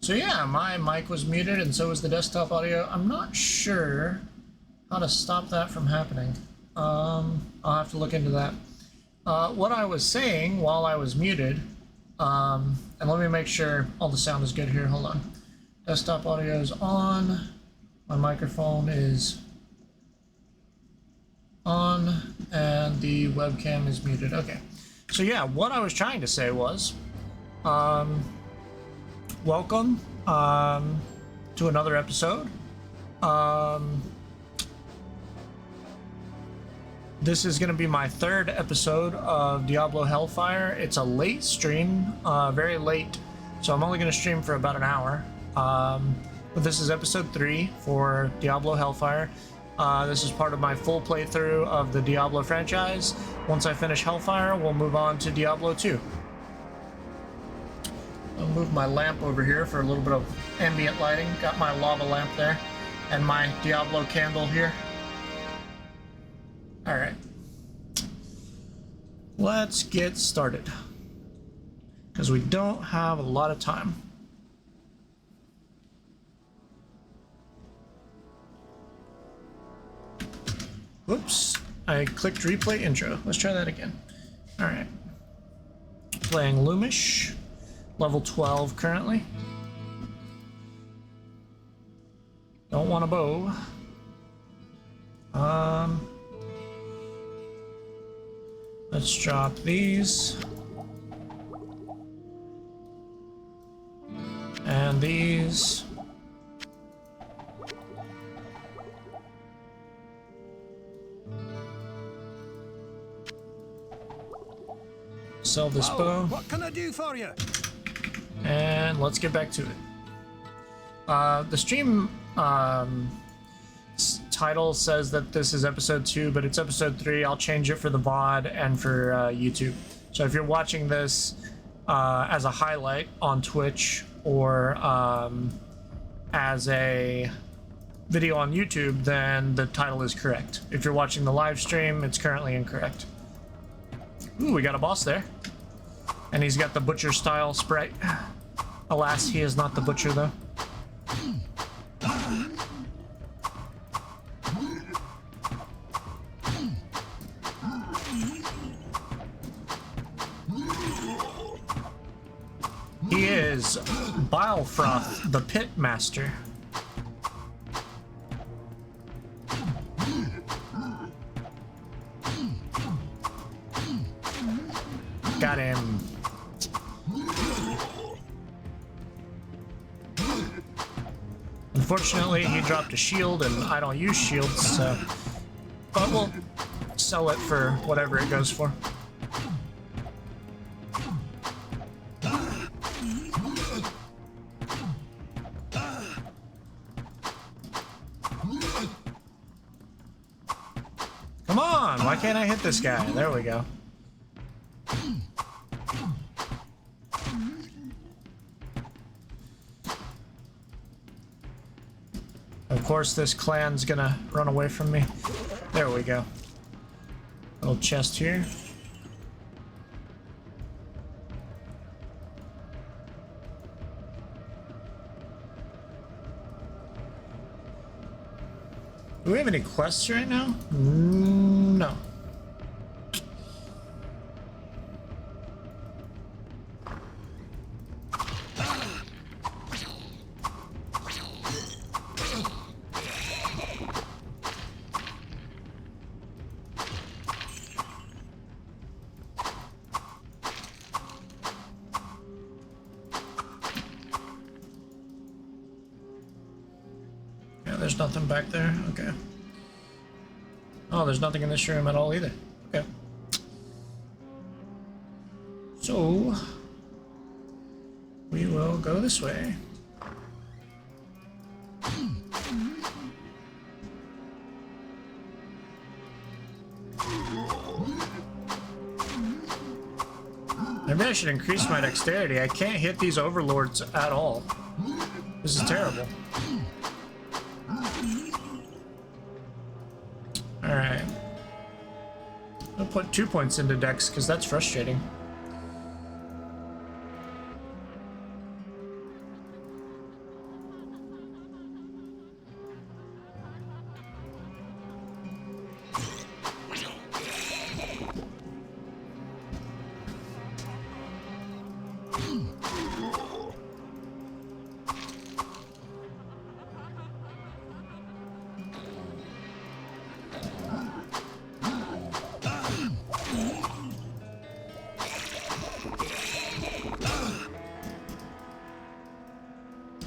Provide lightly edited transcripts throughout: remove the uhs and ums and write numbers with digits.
So yeah, my mic was muted and so was the desktop audio. I'm not sure how to stop that from happening. I'll have to look into that. What I was saying while I was muted, and let me make sure all the sound is good here. Hold on. Desktop audio is on. My microphone is on, and the webcam is muted. Okay. So yeah, what I was trying to say was, welcome to another episode. This is going to be my third episode of Diablo Hellfire. It's a late stream, very late, so I'm only going to stream for about an hour. But this is episode 3 for Diablo Hellfire. This is part of my full playthrough of the Diablo franchise. Once I finish Hellfire, we'll move on to Diablo 2. I'll move my lamp over here for a little bit of ambient lighting. Got my lava lamp there, and my Diablo candle here. Alright. Let's get started, because we don't have a lot of time. Whoops, I clicked replay intro. Let's try that again. Alright. Playing Loomish, level 12 currently. Don't want a bow. Let's drop these. And these. Sell this bow. What can I do for you? And let's get back to it. The stream title says that this is episode 2, but it's episode 3. I'll change it for the VOD and for YouTube. So if you're watching this as a highlight on Twitch or as a video on YouTube, then the title is correct. If you're watching the live stream, it's currently incorrect. Ooh, we got a boss there. And he's got the butcher style sprite. Alas, he is not the butcher though. He is Bilefroth, the Pit Master. Got him. Unfortunately, he dropped a shield, and I don't use shields, so... But we'll sell it for whatever it goes for. Come on! Why can't I hit this guy? There we go. Of course, this clan's gonna run away from me. There we go. Little chest here. Do we have any quests right now? No. There's nothing back there? Okay. Oh, there's nothing in this room at all either. Okay. So, we will go this way. Maybe I should increase my dexterity. I can't hit these overlords at all. This is terrible. Alright. I'll put 2 points into dex because that's frustrating.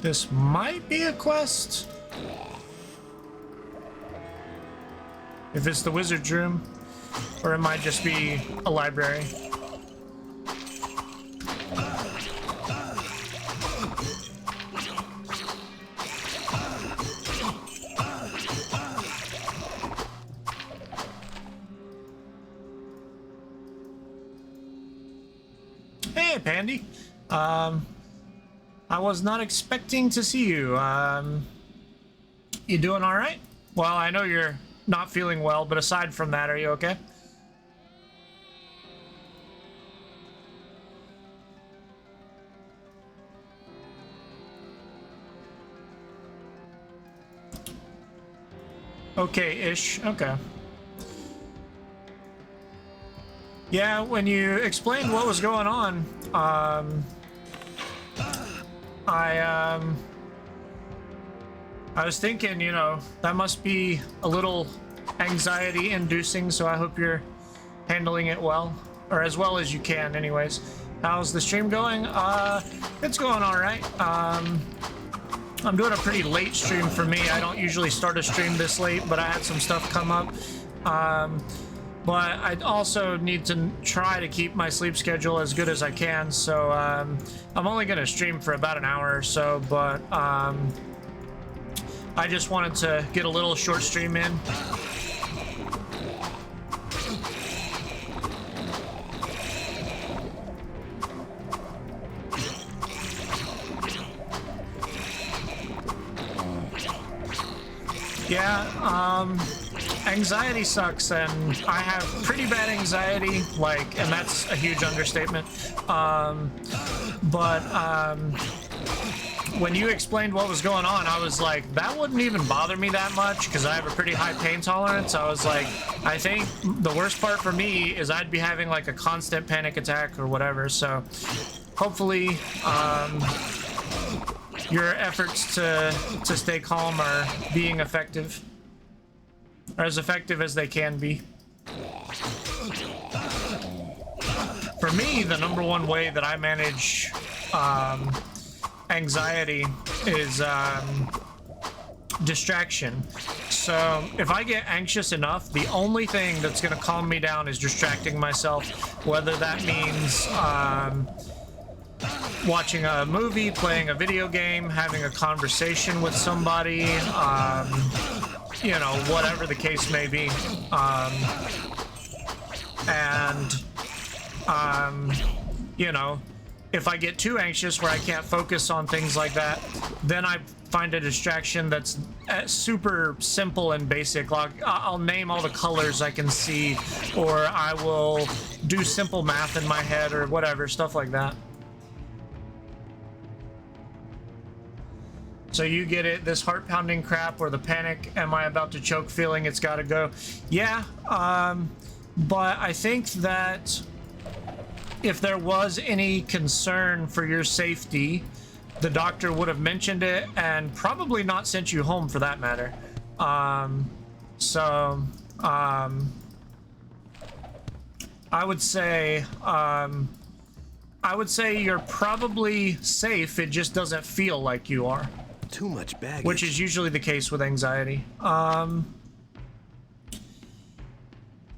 This might be a quest. If it's the wizard's room, or it might just be a library. Hey, Pandy. I was not expecting to see you. You doing all right? Well, I know you're not feeling well, but aside from that, are you okay? Okay-ish. Okay. Yeah, when you explained what was going on, I was thinking, you know, that must be a little anxiety inducing, so I hope you're handling it well, or as well as you can anyways. How's the stream going? It's going all right. I'm doing a pretty late stream for me. I don't usually start a stream this late, but I had some stuff come up. But I also need to try to keep my sleep schedule as good as I can, so I'm only going to stream for about an hour or so, but I just wanted to get a little short stream in. Yeah, anxiety sucks, and I have pretty bad anxiety, like, and that's a huge understatement. When you explained what was going on, I was like, that wouldn't even bother me that much because I have a pretty high pain tolerance. I was like, I think the worst part for me is I'd be having like a constant panic attack or whatever. So hopefully your efforts to stay calm are being effective, or as effective as they can be. For me, the number one way that I manage anxiety is distraction. So if I get anxious enough, the only thing that's going to calm me down is distracting myself, whether that means watching a movie, playing a video game, having a conversation with somebody, you know, whatever the case may be. You know, if I get too anxious where I can't focus on things like that, then I find a distraction that's super simple and basic. Like, I'll name all the colors I can see, or I will do simple math in my head, or whatever, stuff like that. So you get it, this heart-pounding crap, or the panic, am I about to choke feeling, it's gotta go. Yeah, but I think that if there was any concern for your safety, the doctor would have mentioned it and probably not sent you home for that matter. I would say you're probably safe. It just doesn't feel like you are. Too much baggage. Which is usually the case with anxiety.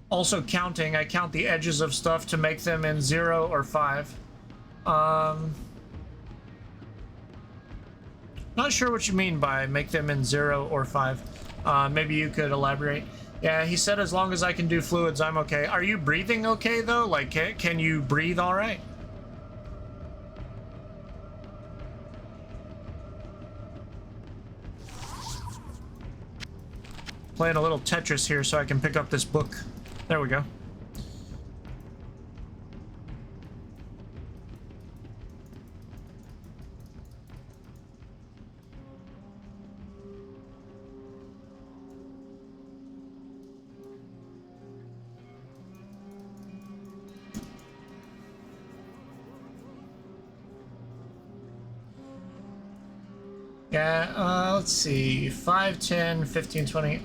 Also counting, I count the edges of stuff to make them in 0 or 5. Not sure what you mean by make them in 0 or 5. Maybe you could elaborate. Yeah, he said as long as I can do fluids, I'm okay. Are you breathing okay, though? Like, can you breathe all right? Playing a little Tetris here so I can pick up this book. There we go. Yeah, let's see. 5, 10, 15, 20.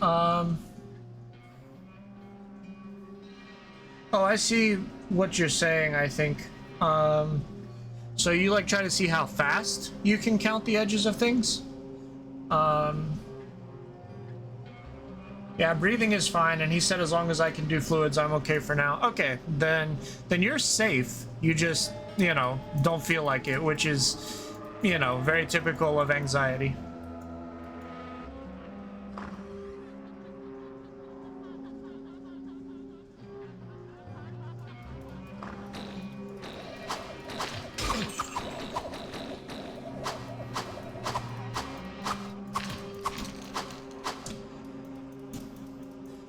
Oh, I see what you're saying, I think. So So you like try to see how fast you can count the edges of things? Yeah, breathing is fine, and he said as long as I can do fluids, I'm okay for now. Okay, then you're safe. You just, you know, don't feel like it, which is, you know, very typical of anxiety.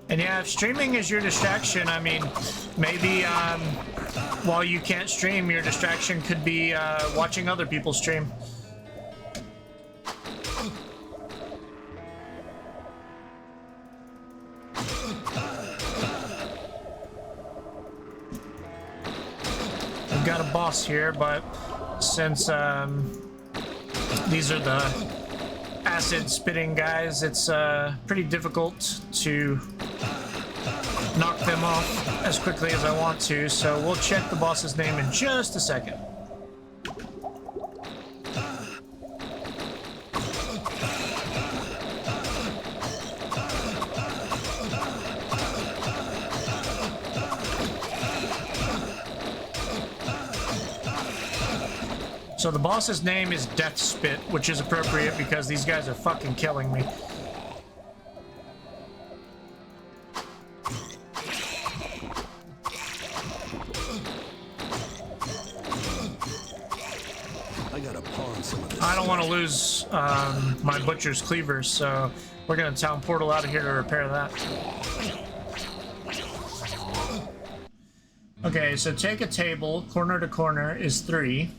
And yeah, if streaming is your distraction, I mean, maybe while you can't stream, your distraction could be watching other people stream. We've got a boss here, but since these are the acid spitting guys, it's pretty difficult to knock them off as quickly as I want to, so we'll check the boss's name in just a second. So the boss's name is Death Spit, which is appropriate because these guys are fucking killing me. I don't want to lose my butcher's cleaver, so we're gonna town portal out of here to repair that. Okay, so take a table, corner to corner is 3.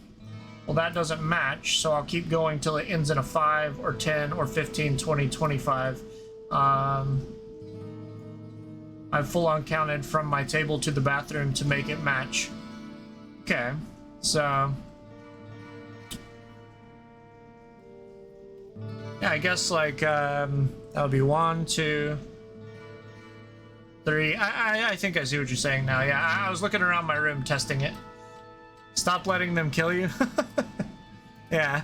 Well, that doesn't match, so I'll keep going till it ends in a 5 or 10 or 15, 20, 25. I've full on counted from my table to the bathroom to make it match. Okay, so yeah, I guess like that would be 1, 2, 3. I think I see what you're saying now. Yeah, I was looking around my room testing it. Stop letting them kill you. Yeah.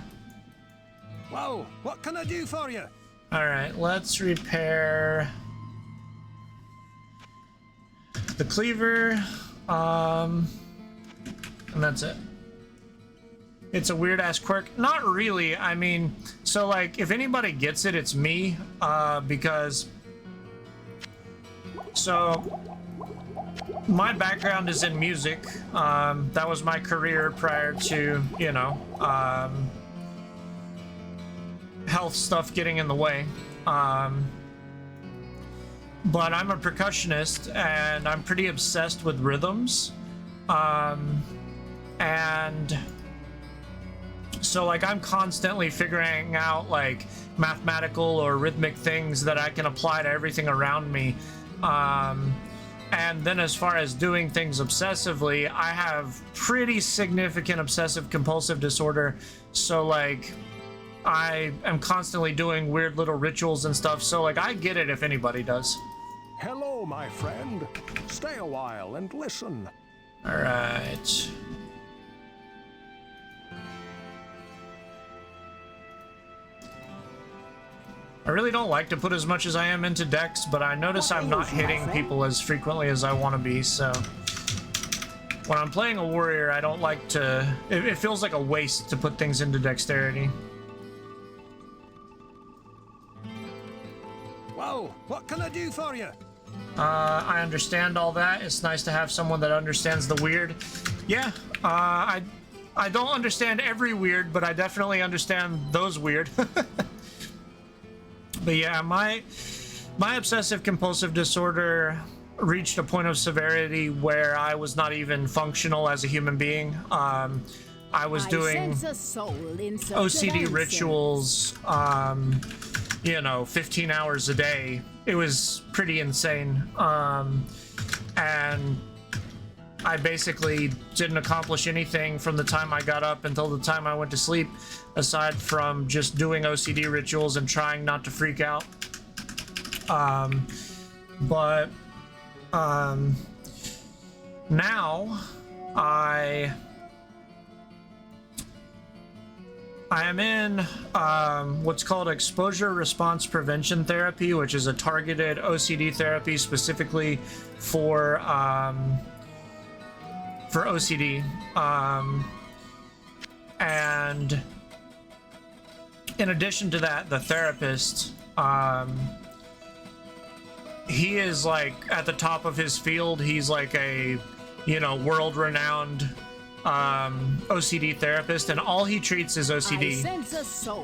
Whoa, what can I do for you? All right, let's repair the cleaver. And that's it. It's a weird ass quirk. Not really. I mean, so like if anybody gets it, it's me. Because so my background is in music. That was my career prior to, you know, health stuff getting in the way. But I'm a percussionist and I'm pretty obsessed with rhythms. And so like I'm constantly figuring out like mathematical or rhythmic things that I can apply to everything around me. And then as far as doing things obsessively, I have pretty significant obsessive compulsive disorder. So like I am constantly doing weird little rituals and stuff. So like I get it if anybody does. Hello, my friend. Stay a while and listen. All right. I really don't like to put as much as I am into decks, but I notice I'm not hitting people as frequently as I want to be, so when I'm playing a warrior, I don't like to... It feels like a waste to put things into dexterity. Whoa, what can I do for you? I understand all that. It's nice to have someone that understands the weird. Yeah, I don't understand every weird, but I definitely understand those weird. But yeah, my obsessive compulsive disorder reached a point of severity where I was not even functional as a human being. I was doing OCD rituals, you know, 15 hours a day. It was pretty insane. And I basically didn't accomplish anything from the time I got up until the time I went to sleep, aside from just doing OCD rituals and trying not to freak out. But now I am in what's called exposure response prevention therapy, which is a targeted OCD therapy specifically for OCD. And in addition to that, the therapist, he is like at the top of his field. He's like a, you know, world-renowned OCD therapist, and all he treats is OCD.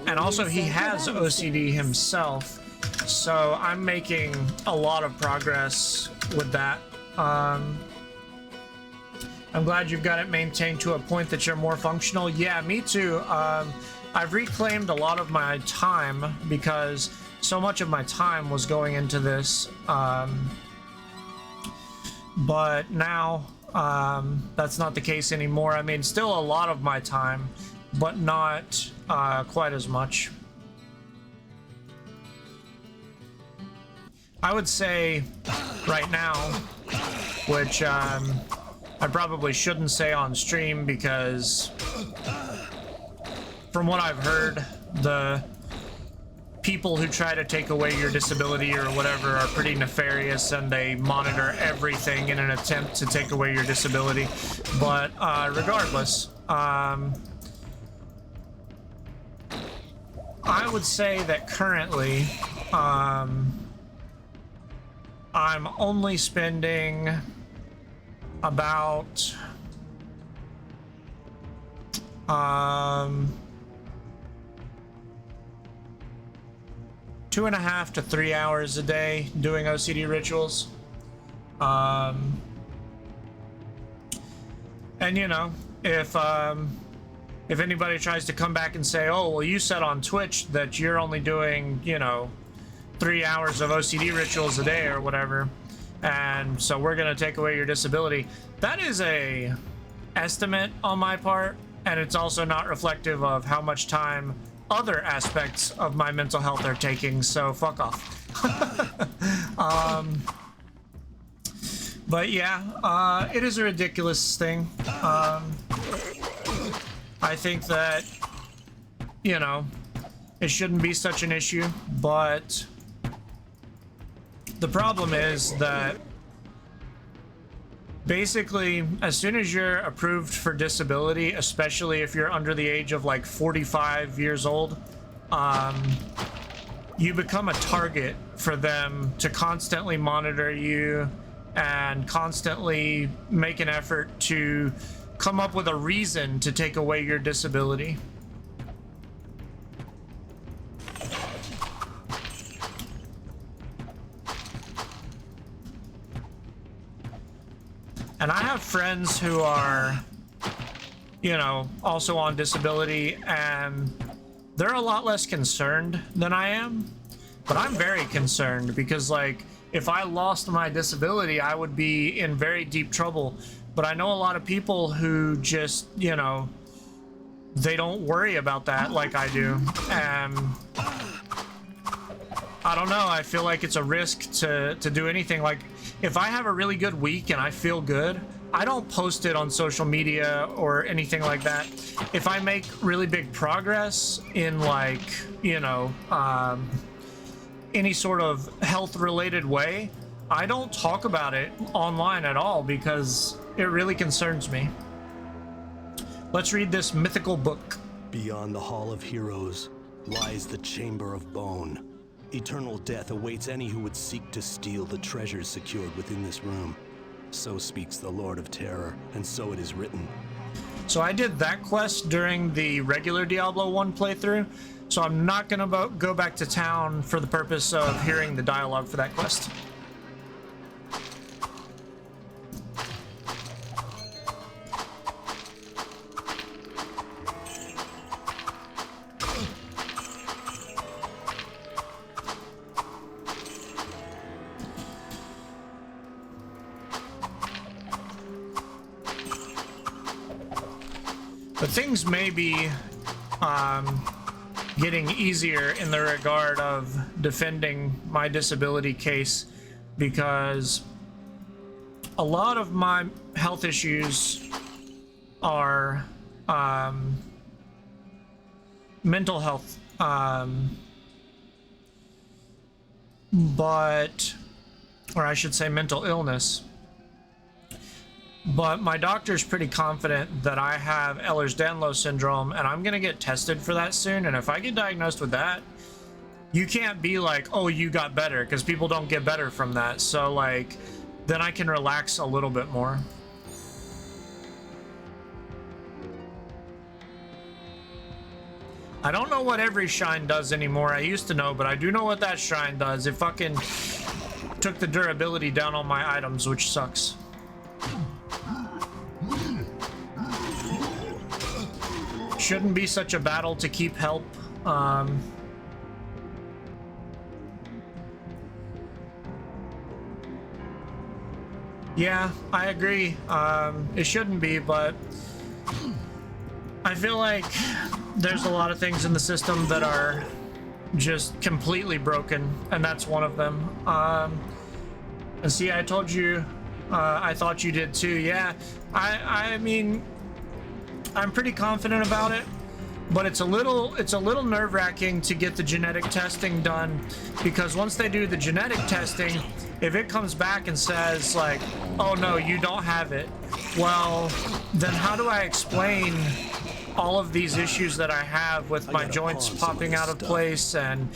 And also he has OCD himself, so I'm making a lot of progress with that. I'm glad you've got it maintained to a point that you're more functional. Yeah, me too. I've reclaimed a lot of my time because so much of my time was going into this, but now that's not the case anymore. I mean, still a lot of my time, but not quite as much. I would say right now, which I probably shouldn't say on stream because from what I've heard, the people who try to take away your disability or whatever are pretty nefarious, and they monitor everything in an attempt to take away your disability. But regardless, I would say that currently I'm only spending about 2.5 to 3 hours a day doing OCD rituals. And you know, if anybody tries to come back and say, oh, well, you said on Twitch that you're only doing, you know, 3 hours of OCD rituals a day or whatever, and so we're gonna take away your disability, that is a estimate on my part, and it's also not reflective of how much time other aspects of my mental health are taking, so fuck off. But yeah, it is a ridiculous thing. I think that, you know, it shouldn't be such an issue, but the problem is that basically, as soon as you're approved for disability, especially if you're under the age of like 45 years old, you become a target for them to constantly monitor you and constantly make an effort to come up with a reason to take away your disability. And I have friends who are, you know, also on disability, and they're a lot less concerned than I am. But I'm very concerned because, like, if I lost my disability, I would be in very deep trouble. But I know a lot of people who just, you know, they don't worry about that like I do. And I don't know, I feel like it's a risk to do anything. Like, if I have a really good week and I feel good, I don't post it on social media or anything like that. If I make really big progress in, like, you know, any sort of health related way, I don't talk about it online at all because it really concerns me. Let's read this mythical book. Beyond the Hall of Heroes lies the Chamber of Bone. Eternal death awaits any who would seek to steal the treasures secured within this room. So speaks the Lord of Terror, and so it is written. So I did that quest during the regular Diablo 1 playthrough, so I'm not gonna go back to town for the purpose of hearing the dialogue for that quest. But things may be getting easier in the regard of defending my disability case, because a lot of my health issues are mental health, but, or I should say mental illness. But my doctor's pretty confident that I have Ehlers-Danlos syndrome, and I'm gonna get tested for that soon. And if I get diagnosed with that, you can't be like, oh, you got better, because people don't get better from that. So like, then I can relax a little bit more. I don't know what every shrine does anymore. I used to know, but I do know what that shrine does. It fucking took the durability down on my items, which sucks. Shouldn't be such a battle to keep help. Yeah, I agree. It shouldn't be, but I feel like there's a lot of things in the system that are just completely broken, and that's one of them. And see, I told you, I thought you did too. Yeah, I mean, I'm pretty confident about it, but it's a little nerve-wracking to get the genetic testing done, because once they do the genetic testing, if it comes back and says like, oh no, you don't have it, well, then how do I explain all of these issues that I have with my joints popping out of place, and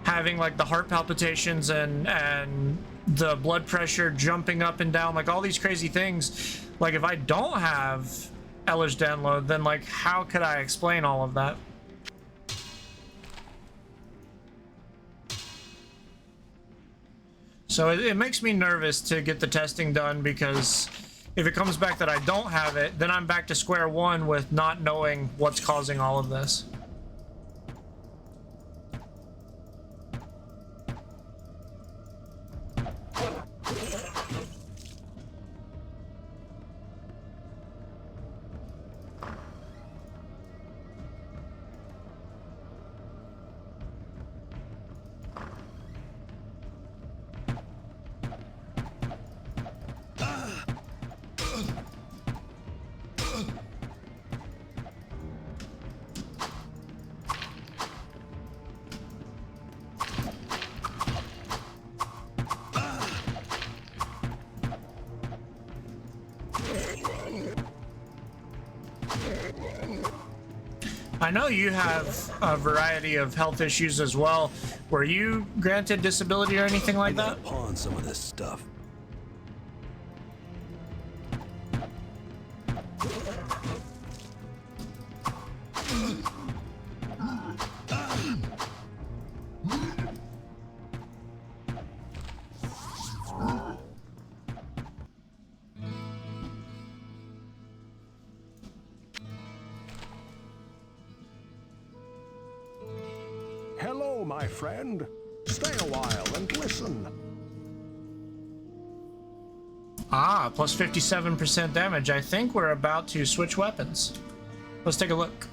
having like the heart palpitations and the blood pressure jumping up and down, like all these crazy things? Like, if I don't have Ehlers-Danlos, then like, how could I explain all of that? So it makes me nervous to get the testing done, because if it comes back that I don't have it, then I'm back to square one with not knowing what's causing all of this. I know you have a variety of health issues as well. Were you granted disability or anything like that? I gotta pawn some of this stuff. Hello, my friend. Stay a while and listen. Ah, plus 57% damage. I think we're about to switch weapons. Let's take a look.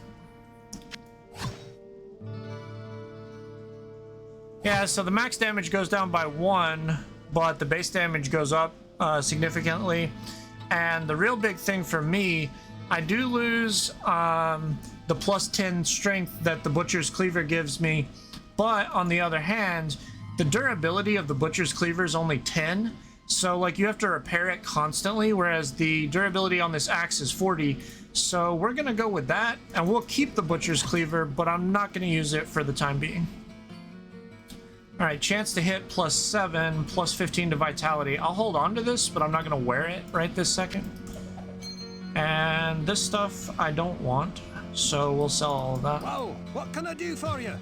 Yeah, so the max damage goes down by 1, but the base damage goes up significantly. And the real big thing for me, I do lose the plus 10 strength that the Butcher's Cleaver gives me, but on the other hand, the durability of the Butcher's Cleaver is only 10, so like you have to repair it constantly, whereas the durability on this axe is 40. So we're gonna go with that, and we'll keep the Butcher's Cleaver, but I'm not gonna use it for the time being. All right, chance to hit plus 7, plus 15 to vitality. I'll hold on to this, but I'm not gonna wear it right this second. And this stuff I don't want, so we'll sell all of that. Whoa, what can I do for you?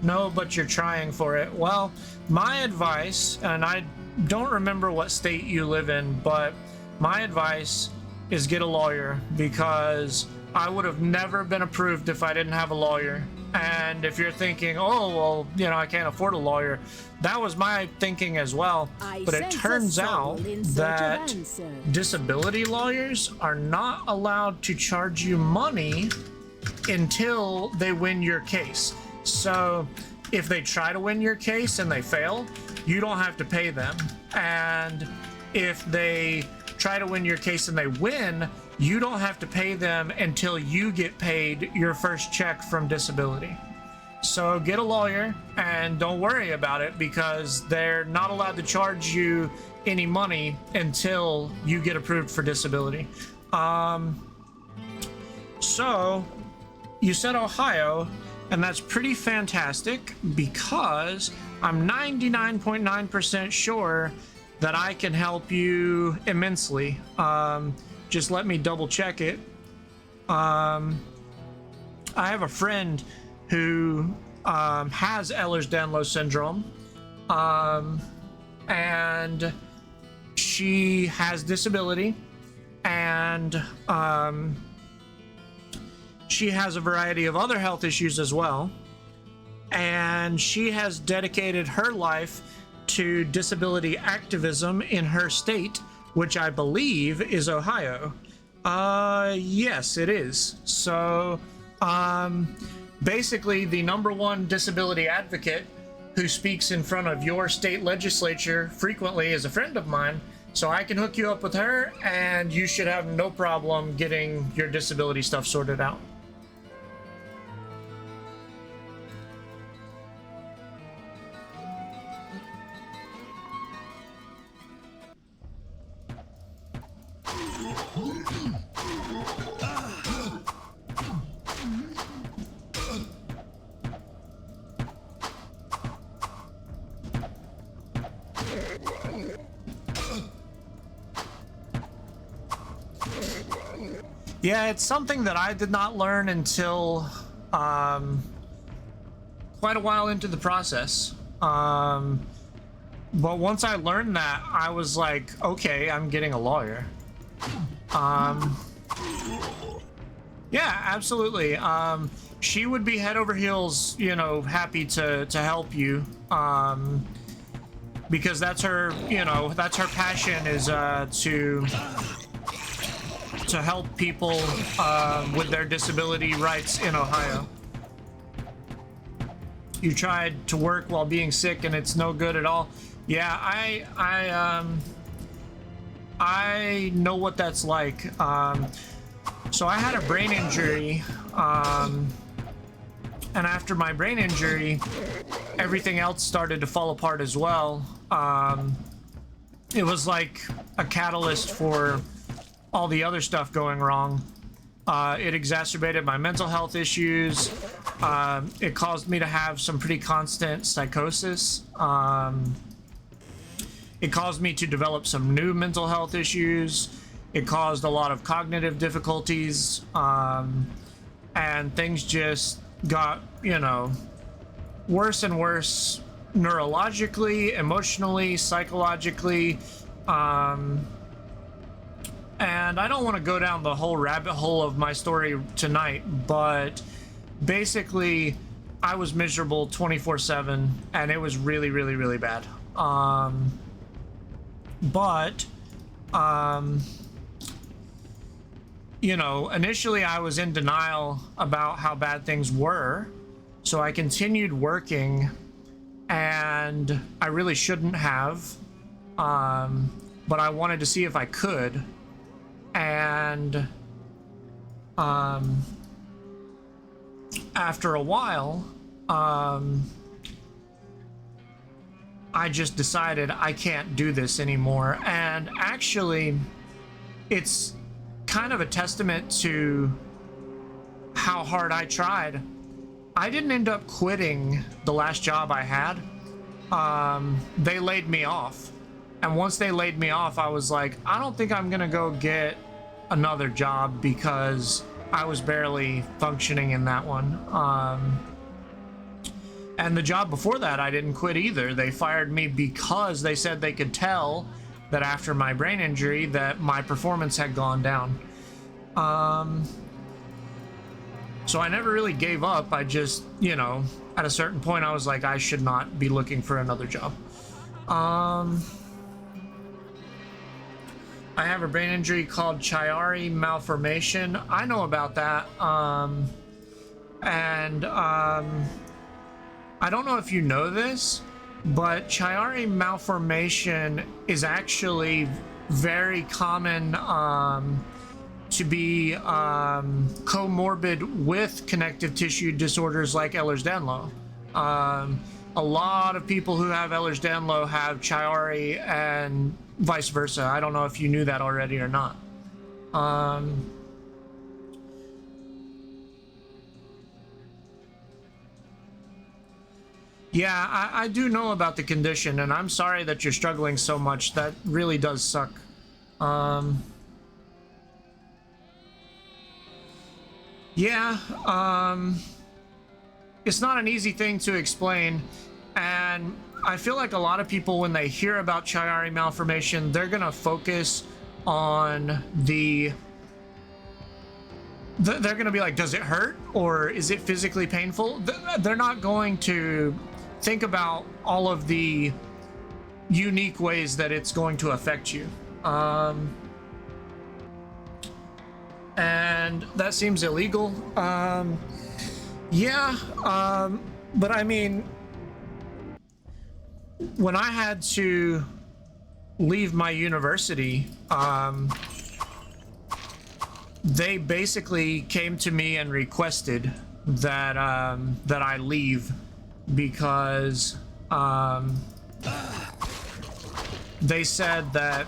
No, but you're trying for it. Well, my advice, and I don't remember what state you live in, but my advice is get a lawyer, because I would have never been approved if I didn't have a lawyer. And if you're thinking, oh, well, you know, I can't afford a lawyer, that was my thinking as well. But it turns out that disability lawyers are not allowed to charge you money until they win your case. So if they try to win your case and they fail, you don't have to pay them. And if they try to win your case and they win, you don't have to pay them until you get paid your first check from disability. So get a lawyer and don't worry about it, because they're not allowed to charge you any money until you get approved for disability. So you said Ohio, and that's pretty fantastic, because I'm 99.9% sure that I can help you immensely. Just let me double check it. I have a friend who has Ehlers-Danlos syndrome, and she has disability, and she has a variety of other health issues as well, and she has dedicated her life to disability activism in her state, which I believe is Ohio. Yes, it is. So, basically, the #1 disability advocate who speaks in front of your state legislature frequently is a friend of mine, so I can hook you up with her, and you should have no problem getting your disability stuff sorted out. Yeah, it's something that I did not learn until quite a while into the process. But once I learned that, I was like, okay, I'm getting a lawyer. Yeah, absolutely. She would be head over heels, you know, happy to help you. Because that's her, you know, that's her passion, is to help people with their disability rights in Ohio. You tried to work while being sick and it's no good at all. Yeah, I know what that's like. So I had a brain injury, and after my brain injury, everything else started to fall apart as well. It was like a catalyst for all the other stuff going wrong. It exacerbated my mental health issues. It caused me to have some pretty constant psychosis. It caused me to develop some new mental health issues. It caused a lot of cognitive difficulties. And things just got, you know, worse and worse neurologically, emotionally, psychologically. And I don't want to go down the whole rabbit hole of my story tonight, but basically I was miserable 24/7, and it was really, really, really bad. You know, initially I was in denial about how bad things were, so I continued working, and I really shouldn't have, but I wanted to see if I could. And after a while, I just decided I can't do this anymore. And actually, it's kind of a testament to how hard I tried. I didn't end up quitting the last job I had. They laid me off. And once they laid me off, I was like, I don't think I'm gonna go get another job, because I was barely functioning in that one. And the job before that, I didn't quit either. They fired me because they said they could tell that after my brain injury that my performance had gone down. So I never really gave up. I just, you know, at a certain point I was like, I should not be looking for another job. I have a brain injury called Chiari malformation. I know about that. I don't know if you know this, but Chiari malformation is actually very common to be comorbid with connective tissue disorders like Ehlers-Danlos. A lot of people who have Ehlers-Danlos have Chiari and vice versa. I don't know if you knew that already or not. Yeah, I do know about the condition, and I'm sorry that you're struggling so much. That really does suck. Yeah, it's not an easy thing to explain, and I feel like a lot of people, when they hear about Chiari malformation, they're gonna focus on they're gonna be like, does it hurt, or is it physically painful? They're not going to think about all of the unique ways that it's going to affect you. And that seems illegal. Yeah, but I mean, when I had to leave my university, they basically came to me and requested that that I leave because they said that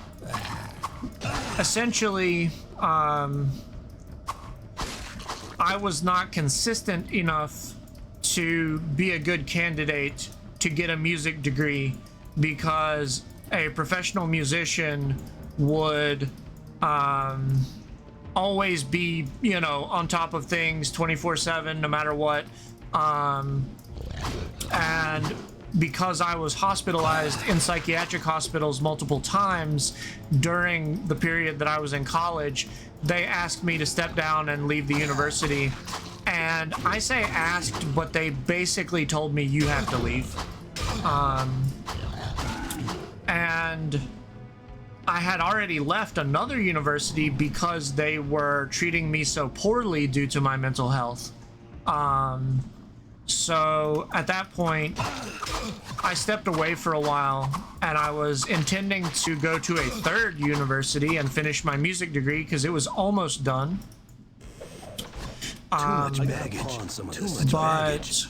essentially I was not consistent enough to be a good candidate to get a music degree, because a professional musician would always be, you know, on top of things 24/7 no matter what, and because I was hospitalized in psychiatric hospitals multiple times during the period that I was in college, they asked me to step down and leave the university. And I say asked, but they basically told me, you have to leave. And I had already left another university because they were treating me so poorly due to my mental health. So at that point, I stepped away for a while, and I was intending to go to a third university and finish my music degree because it was almost done. Too much baggage. But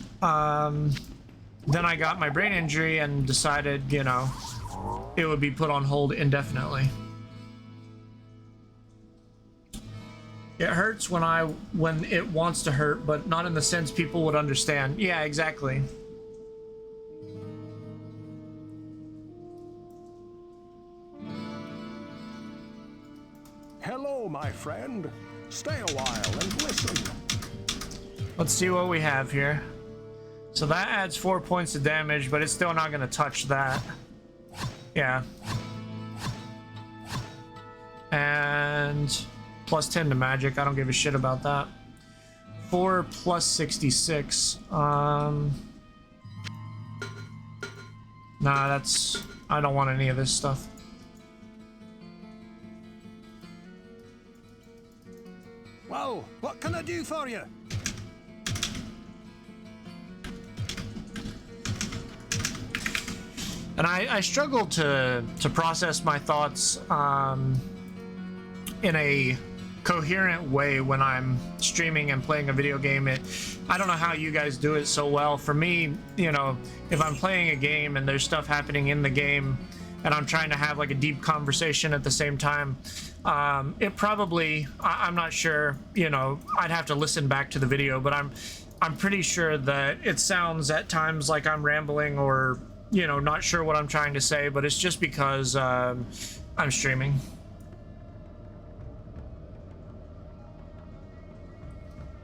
then I got my brain injury and decided, you know, it would be put on hold indefinitely. It hurts when it wants to hurt, but not in the sense people would understand. Yeah, exactly. Hello, my friend. Stay a while and listen. Let's see what we have here. So that adds 4 points of damage, but it's still not going to touch that. Yeah. And plus 10 to magic. I don't give a shit about that. 4 plus 66. Nah, that's... I don't want any of this stuff. Well, what can I do for you? And I struggle to process my thoughts in a coherent way when I'm streaming and playing a video game. I don't know how you guys do it so well. For me, you know, if I'm playing a game and there's stuff happening in the game and I'm trying to have like a deep conversation at the same time, it probably, I'm not sure, you know, I'd have to listen back to the video, but I'm pretty sure that it sounds at times like I'm rambling or, you know, not sure what I'm trying to say, but it's just because I'm streaming.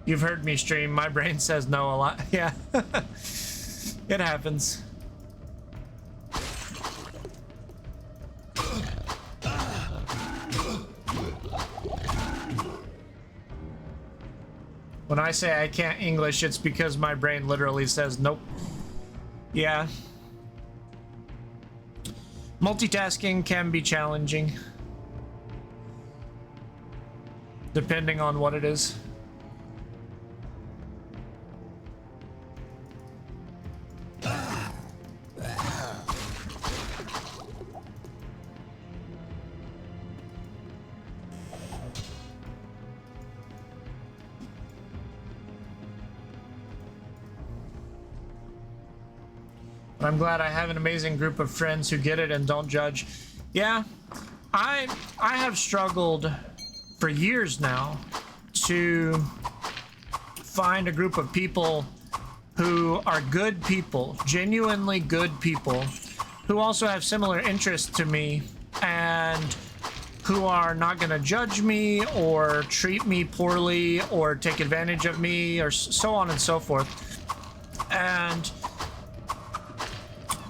You've heard me stream. My brain says no a lot. Yeah. It happens. When I say I can't English, it's because my brain literally says nope. Yeah. Multitasking can be challenging, depending on what it is. But I'm glad I have an amazing group of friends who get it and don't judge. Yeah, I have struggled for years now to find a group of people who are good people, genuinely good people, who also have similar interests to me and who are not going to judge me or treat me poorly or take advantage of me or so on and so forth. And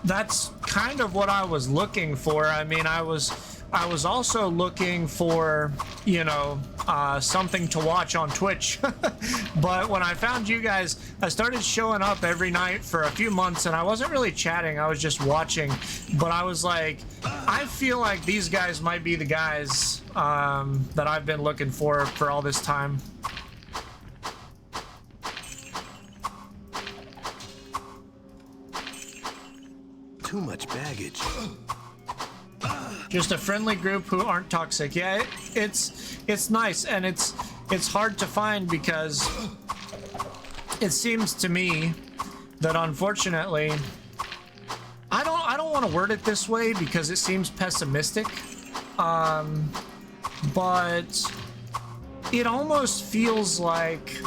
that's kind of what I was looking for. I mean, I was also looking for, you know, something to watch on Twitch. But when I found you guys, I started showing up every night for a few months, and I wasn't really chatting, I was just watching. But I was like, I feel like these guys might be the guys that I've been looking for all this time. Too much baggage. Just a friendly group who aren't toxic. Yeah, it's nice, and it's hard to find because it seems to me that unfortunately I don't want to word it this way because it seems pessimistic, but it almost feels like,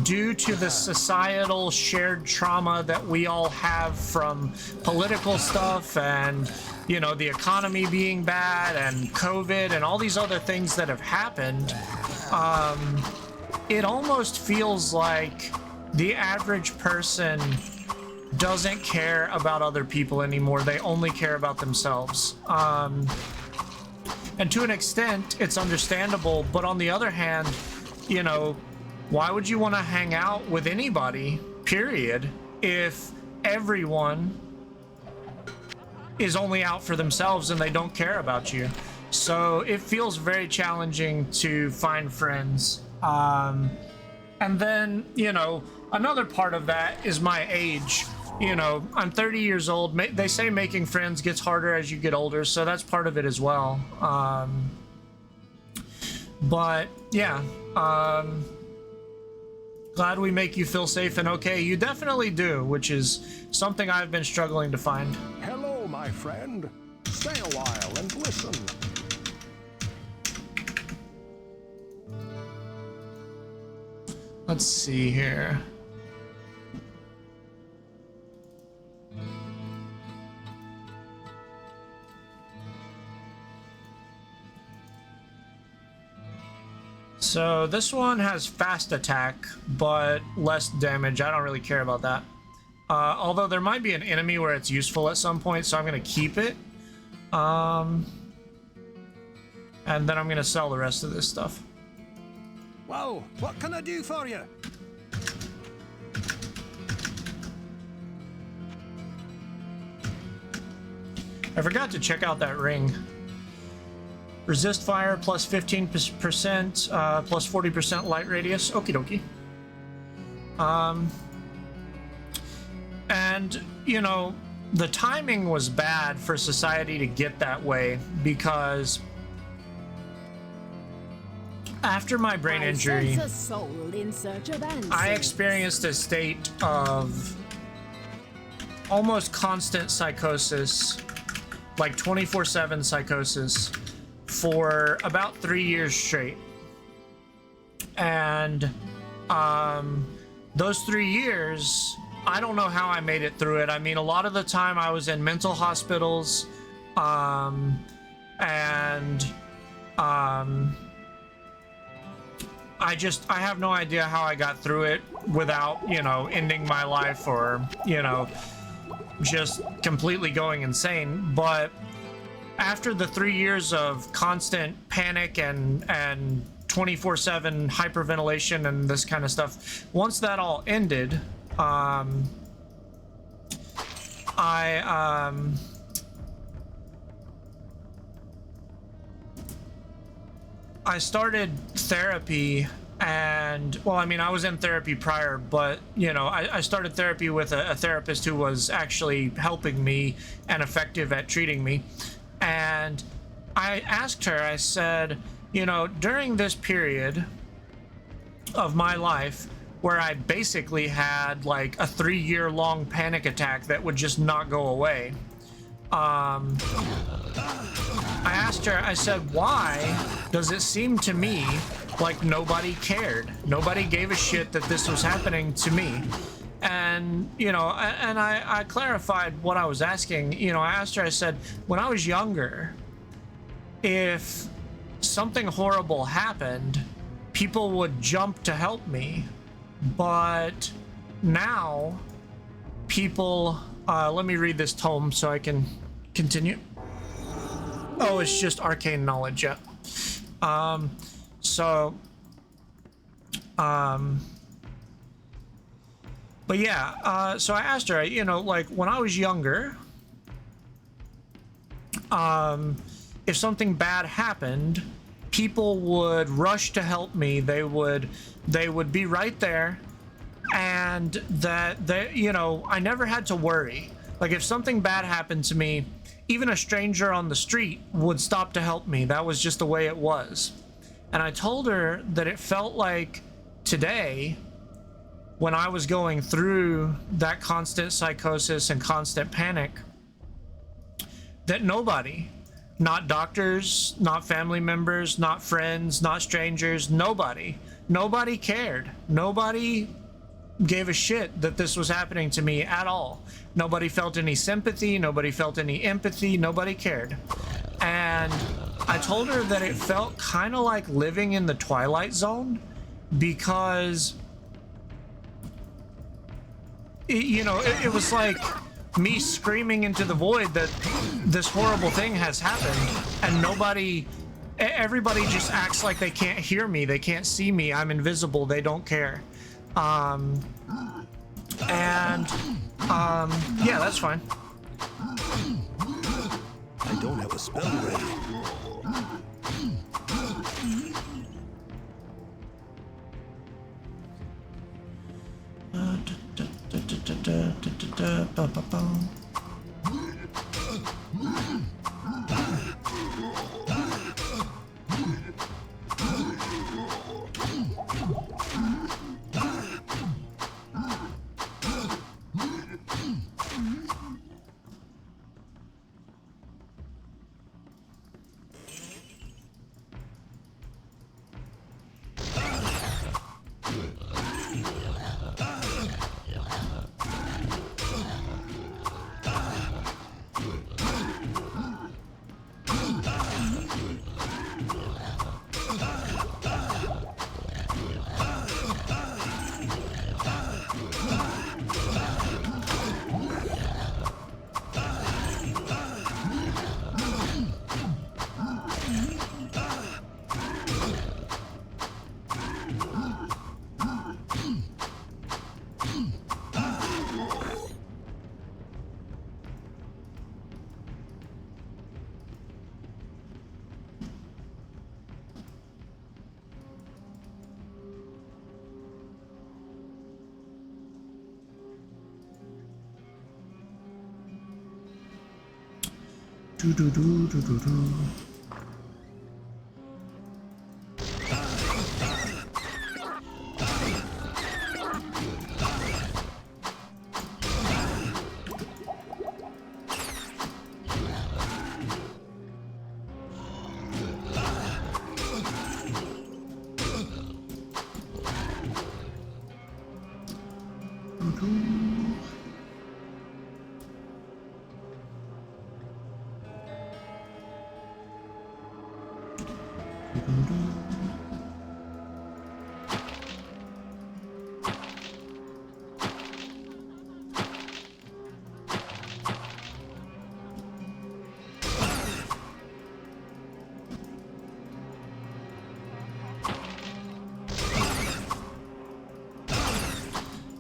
due to the societal shared trauma that we all have from political stuff and, you know, the economy being bad and COVID and all these other things that have happened, it almost feels like the average person doesn't care about other people anymore. They only care about themselves. And to an extent, it's understandable, but on the other hand, you know, why would you want to hang out with anybody, period, if everyone is only out for themselves and they don't care about you? So it feels very challenging to find friends. And then, you know, another part of that is my age. You know, I'm 30 years old. They say making friends gets harder as you get older, so that's part of it as well. But yeah, glad we make you feel safe and okay. You definitely do, which is something I've been struggling to find. Hello, my friend. Stay a while and listen. Let's see here. So this one has fast attack, but less damage. I don't really care about that. Although there might be an enemy where it's useful at some point, so I'm going to keep it. And then I'm going to sell the rest of this stuff. Well, what can I do for you? I forgot to check out that ring. Resist fire plus 15%, plus 40% light radius. Okie dokie. And, you know, the timing was bad for society to get that way because after my brain injury, I experienced a state of almost constant psychosis, like 24/7 psychosis, for about 3 years straight. And those 3 years, I don't know how I made it through it. I mean, a lot of the time I was in mental hospitals, and I have no idea how I got through it without, you know, ending my life or, you know, just completely going insane. But after the 3 years of constant panic and 24/7 hyperventilation and this kind of stuff, once that all ended, I started therapy. And, well, I mean, I was in therapy prior, but, you know, I started therapy with a therapist who was actually helping me and effective at treating me. And I asked her, I said, you know, during this period of my life, where I basically had like a 3-year-long panic attack that would just not go away. I asked her, I said, why does it seem to me like nobody cared? Nobody gave a shit that this was happening to me. And, you know, and I clarified what I was asking. You know, I asked her, I said, when I was younger, if something horrible happened, people would jump to help me. But now, people, let me read this tome so I can continue. Oh, it's just arcane knowledge, yeah. But yeah, so I asked her, you know, like when I was younger, if something bad happened, people would rush to help me. They would be right there, and that they, you know, I never had to worry. Like if something bad happened to me, even a stranger on the street would stop to help me. That was just the way it was. And I told her that it felt like today, when I was going through that constant psychosis and constant panic, that nobody, not doctors, not family members, not friends, not strangers, nobody cared. Nobody gave a shit that this was happening to me at all. Nobody felt any sympathy, nobody felt any empathy, nobody cared. And I told her that it felt kind of like living in the Twilight Zone, because it was like me screaming into the void that this horrible thing has happened, and everybody just acts like they can't hear me, they can't see me, I'm invisible, they don't care. Yeah, that's fine. I don't have a spell ready.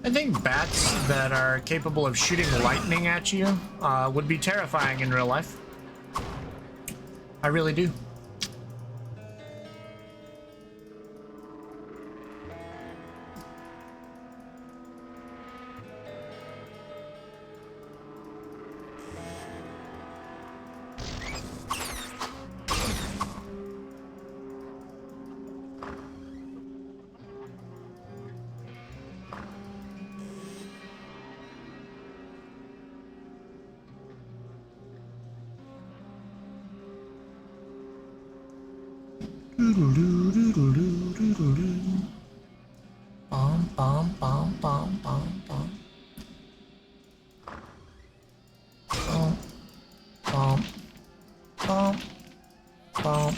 I think bats that are capable of shooting lightning at you would be terrifying in real life. I really do. Bum, bum, bum, bum, bum, bum. Bum, bum, bum, bum.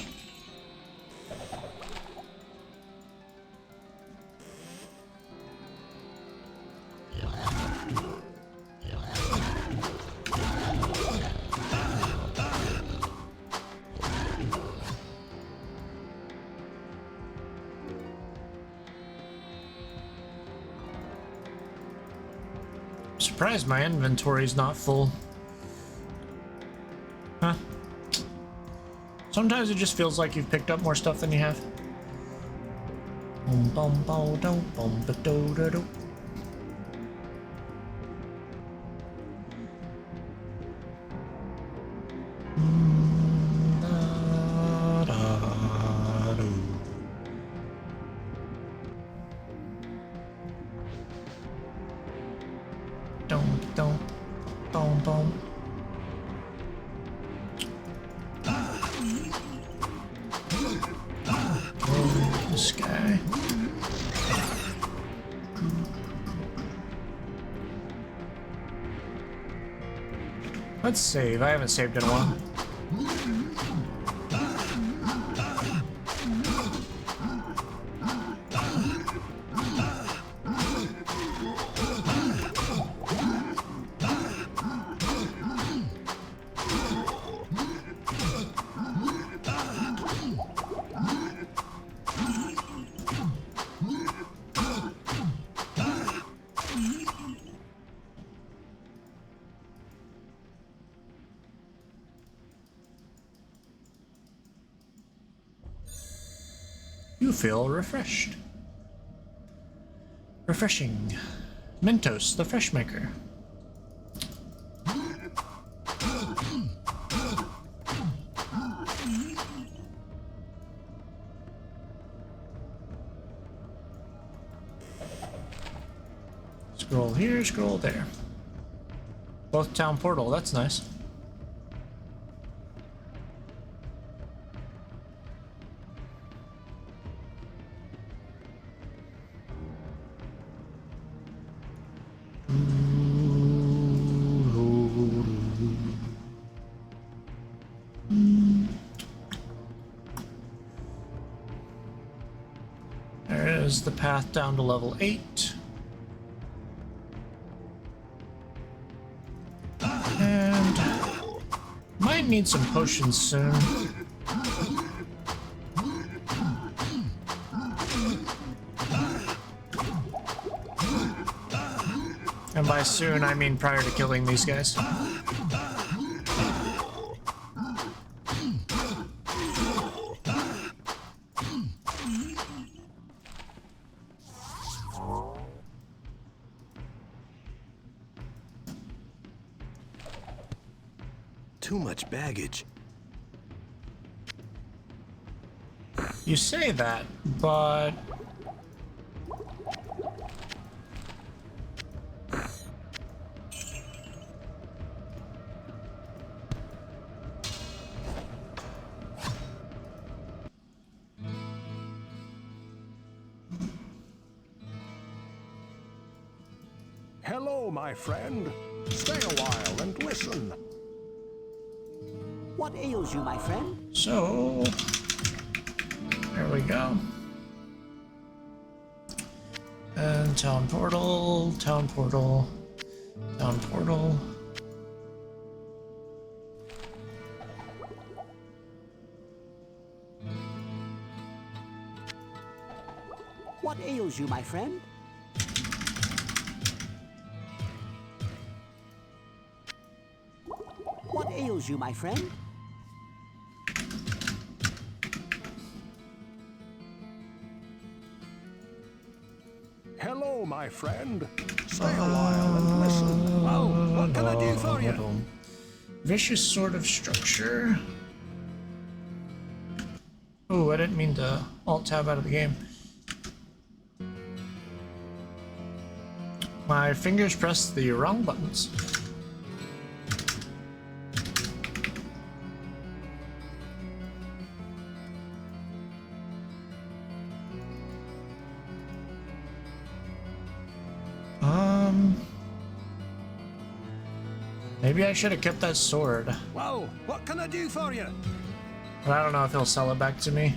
Surprised my inventory's not full. Huh? Sometimes it just feels like you've picked up more stuff than you have. This guy. Let's save. I haven't saved in a while. You feel refreshed. Refreshing. Mentos, the fresh maker. Scroll here, scroll there. Both town portal, that's nice. There is the path down to level 8. And might need some potions soon. And by soon, I mean prior to killing these guys. Too much baggage. You say that, but... Hello, my friend. Stay a while and listen. What ails you, my friend? So, there we go. And town portal, town portal, town portal. What ails you, my friend? What ails you, my friend? Hello, my friend. Stay a while and listen. Well, what can I do for you? Vicious sort of structure. Oh, I didn't mean to alt-tab out of the game. My fingers pressed the wrong buttons. Maybe I should have kept that sword. Whoa, what can I do for you? But I don't know if he'll sell it back to me.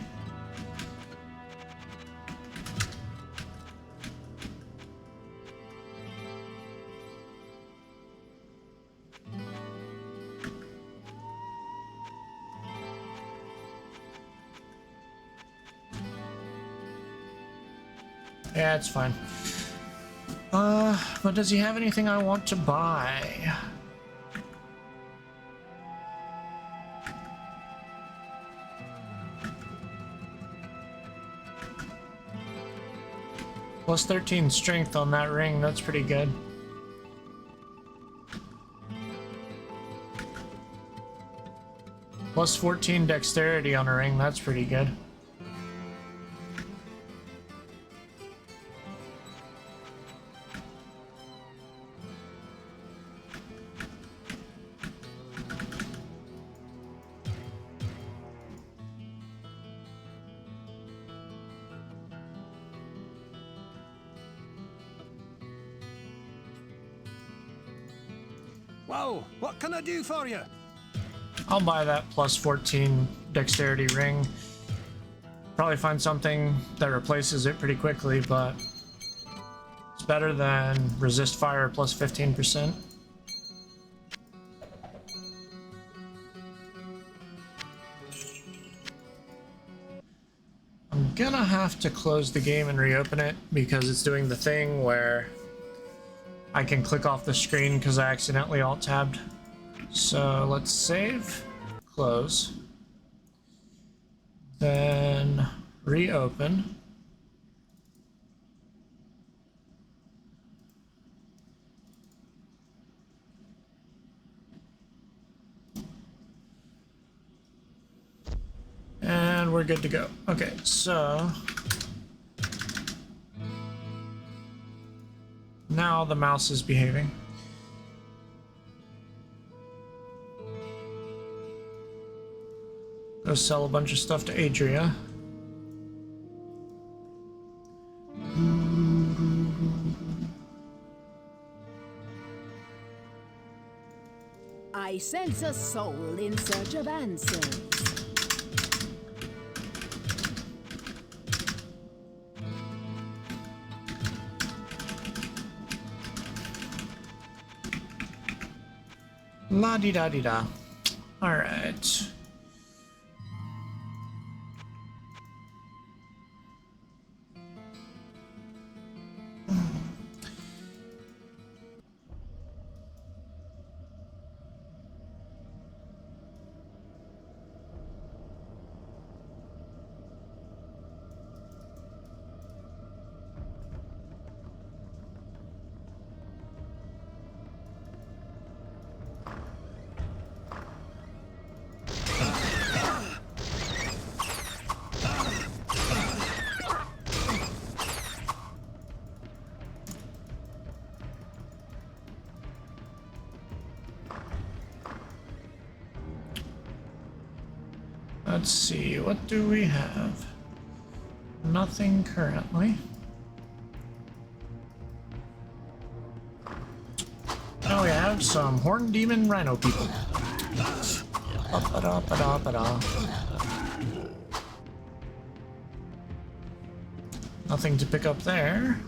Yeah, it's fine. But does he have anything I want to buy? Plus 13 strength on that ring, that's pretty good. Plus 14 dexterity on a ring, that's pretty good. Whoa, what can I do for you? I'll buy that plus 14 dexterity ring. Probably find something that replaces it pretty quickly, but it's better than resist fire plus 15%. I'm gonna have to close the game and reopen it because it's doing the thing where I can click off the screen because I accidentally alt-tabbed. So let's save, close, then reopen. And we're good to go. Okay, so now the mouse is behaving. Go sell a bunch of stuff to Adria. I sense a soul in search of answers. La-di-da-di-da. All right. Let's see, what do we have? Nothing currently. Now we have some Horned Demon Rhino people. Ba-da-ba-da-ba-da. Nothing to pick up there.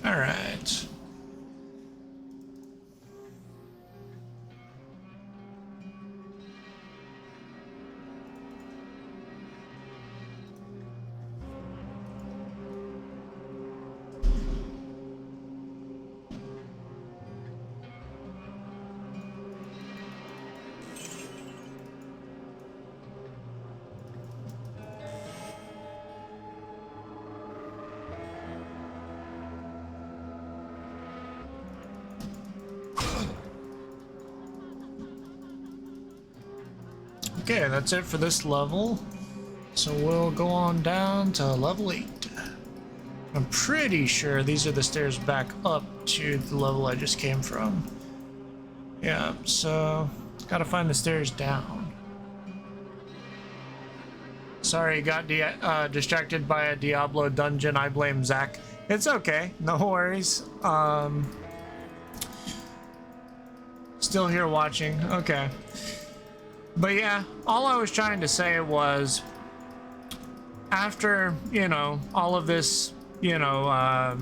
All right. Okay, that's it for this level. So we'll go on down to level 8. I'm pretty sure these are the stairs back up to the level I just came from. Yeah, so gotta find the stairs down. Sorry, got distracted by a Diablo dungeon. I blame Zach. It's okay, no worries. Still here watching. Okay. But yeah, all I was trying to say was, after, you know, all of this, you know,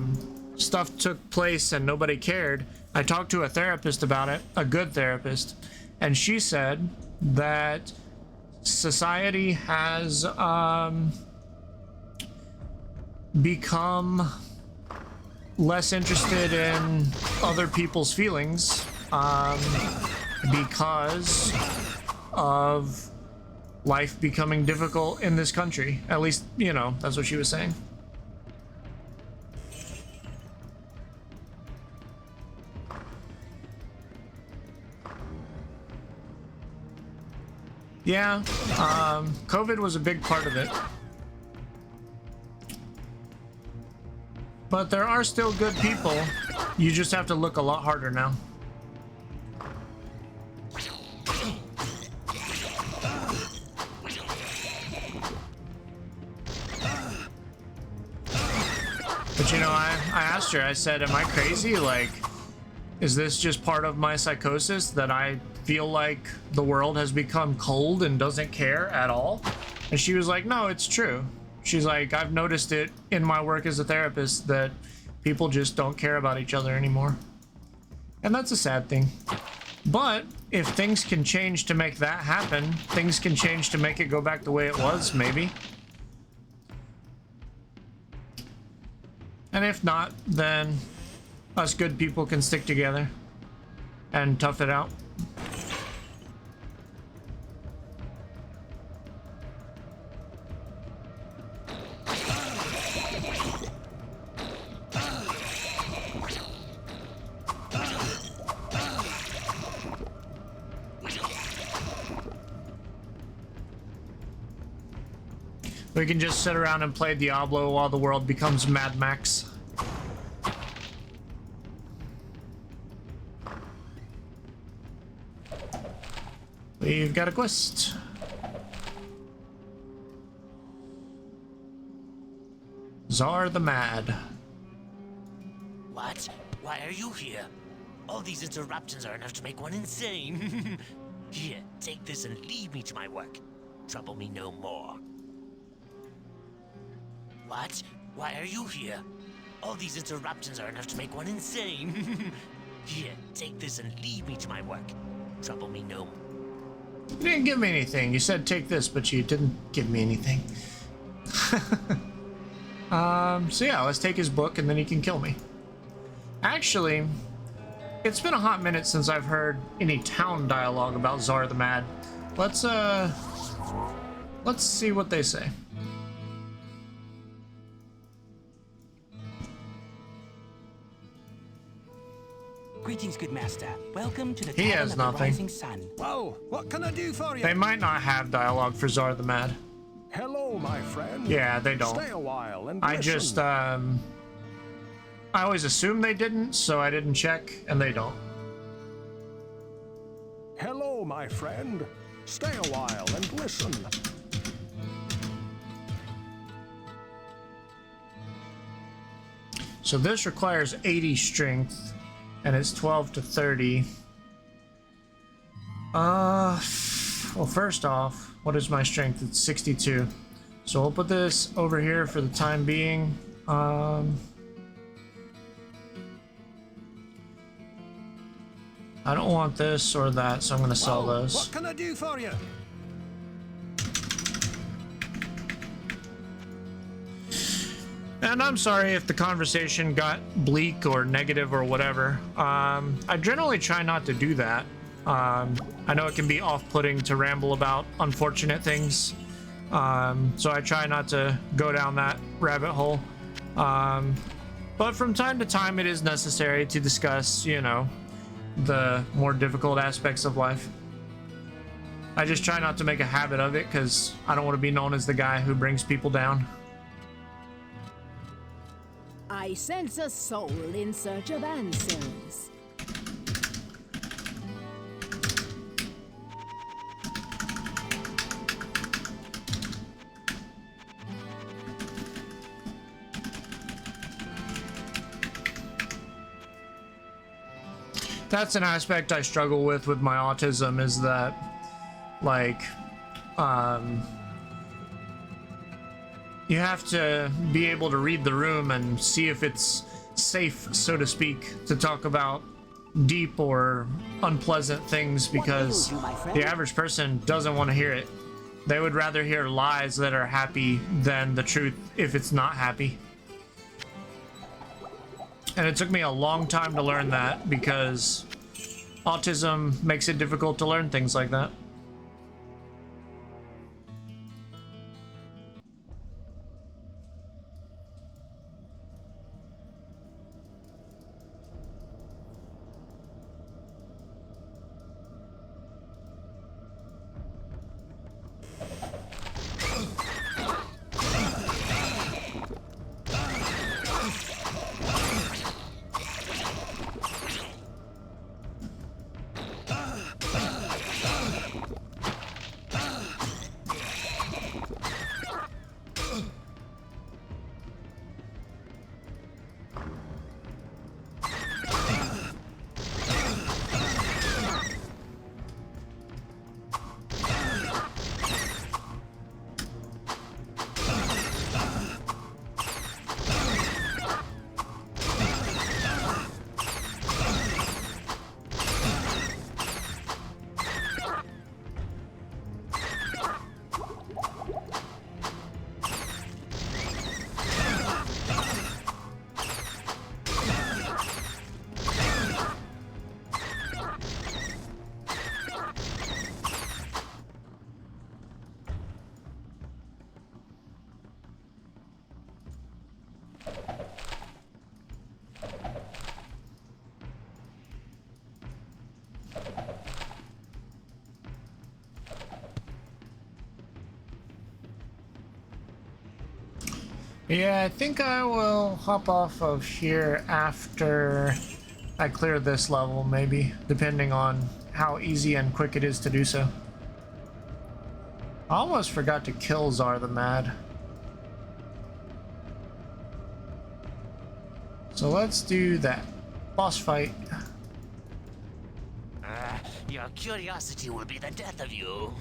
stuff took place and nobody cared, I talked to a therapist about it, a good therapist, and she said that society has become less interested in other people's feelings because of life becoming difficult in this country. At least, you know, that's what she was saying. Yeah, COVID was a big part of it. But there are still good people. You just have to look a lot harder now. But you know, I asked her, I said, am I crazy? Like, is this just part of my psychosis that I feel like the world has become cold and doesn't care at all? And she was like, no, it's true. She's like, I've noticed it in my work as a therapist that people just don't care about each other anymore. And that's a sad thing. But if things can change to make that happen, things can change to make it go back the way it was, maybe. And if not, then us good people can stick together and tough it out. We can just sit around and play Diablo while the world becomes Mad Max. We've got a quest. Czar the Mad. What? Why are you here? All these interruptions are enough to make one insane. Here, take this and leave me to my work. Trouble me no more. What? Why are you here? All these interruptions are enough to make one insane. Here, take this and leave me to my work. Trouble me no more. You didn't give me anything. You said take this, but you didn't give me anything. So yeah, let's take his book and then he can kill me. Actually, it's been a hot minute since I've heard any town dialogue about Czar the Mad. Let's see what they say. Greetings, good master. Welcome to the He Tavern has of the nothing. Rising Sun. Whoa, what can I do for you? They might not have dialogue for Czar the Mad. Hello, my friend. Yeah, they don't. Stay a while and I listen. just, I always assumed they didn't, so I didn't check, and they don't. Hello, my friend. Stay a while and listen. So this requires 80 strength, and it's 12 to 30. Well, first off, what is my strength? It's 62. So we'll put this over here for the time being. I don't want this or that, so I'm going to sell Whoa, those. what can I do for you? And I'm sorry if the conversation got bleak or negative or whatever. I generally try not to do that. I know it can be off-putting to ramble about unfortunate things. So I try not to go down that rabbit hole. But from time to time, it is necessary to discuss, you know, the more difficult aspects of life. I just try not to make a habit of it because I don't want to be known as the guy who brings people down. I sense a soul in search of answers. That's an aspect I struggle with my autism, is that, like, you have to be able to read the room and see if it's safe, so to speak, to talk about deep or unpleasant things, because the average person doesn't want to hear it. They would rather hear lies that are happy than the truth if it's not happy. And it took me a long time to learn that, because autism makes it difficult to learn things like that. Yeah, I think I will hop off of here after I clear this level, maybe, depending on how easy and quick it is to do so. I almost forgot to kill Czar the Mad. So let's do that. Boss fight. Your curiosity will be the death of you.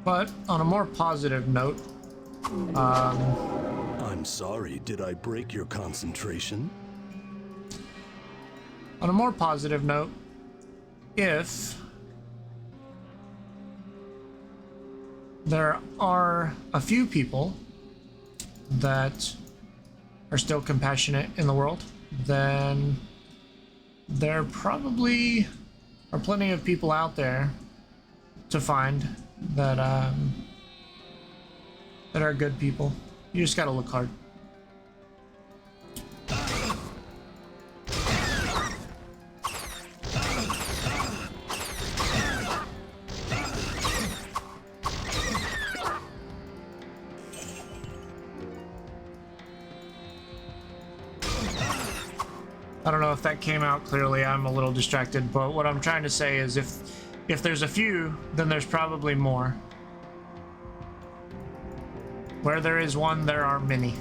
But on a more positive note, I'm sorry, did I break your concentration? on a more positive note, if there are a few people that are still compassionate in the world, then there probably are plenty of people out there to find that that are good people. You just gotta look hard. I don't know if that came out clearly. I'm a little distracted, but what I'm trying to say is if there's a few, then there's probably more. Where there is one, there are many.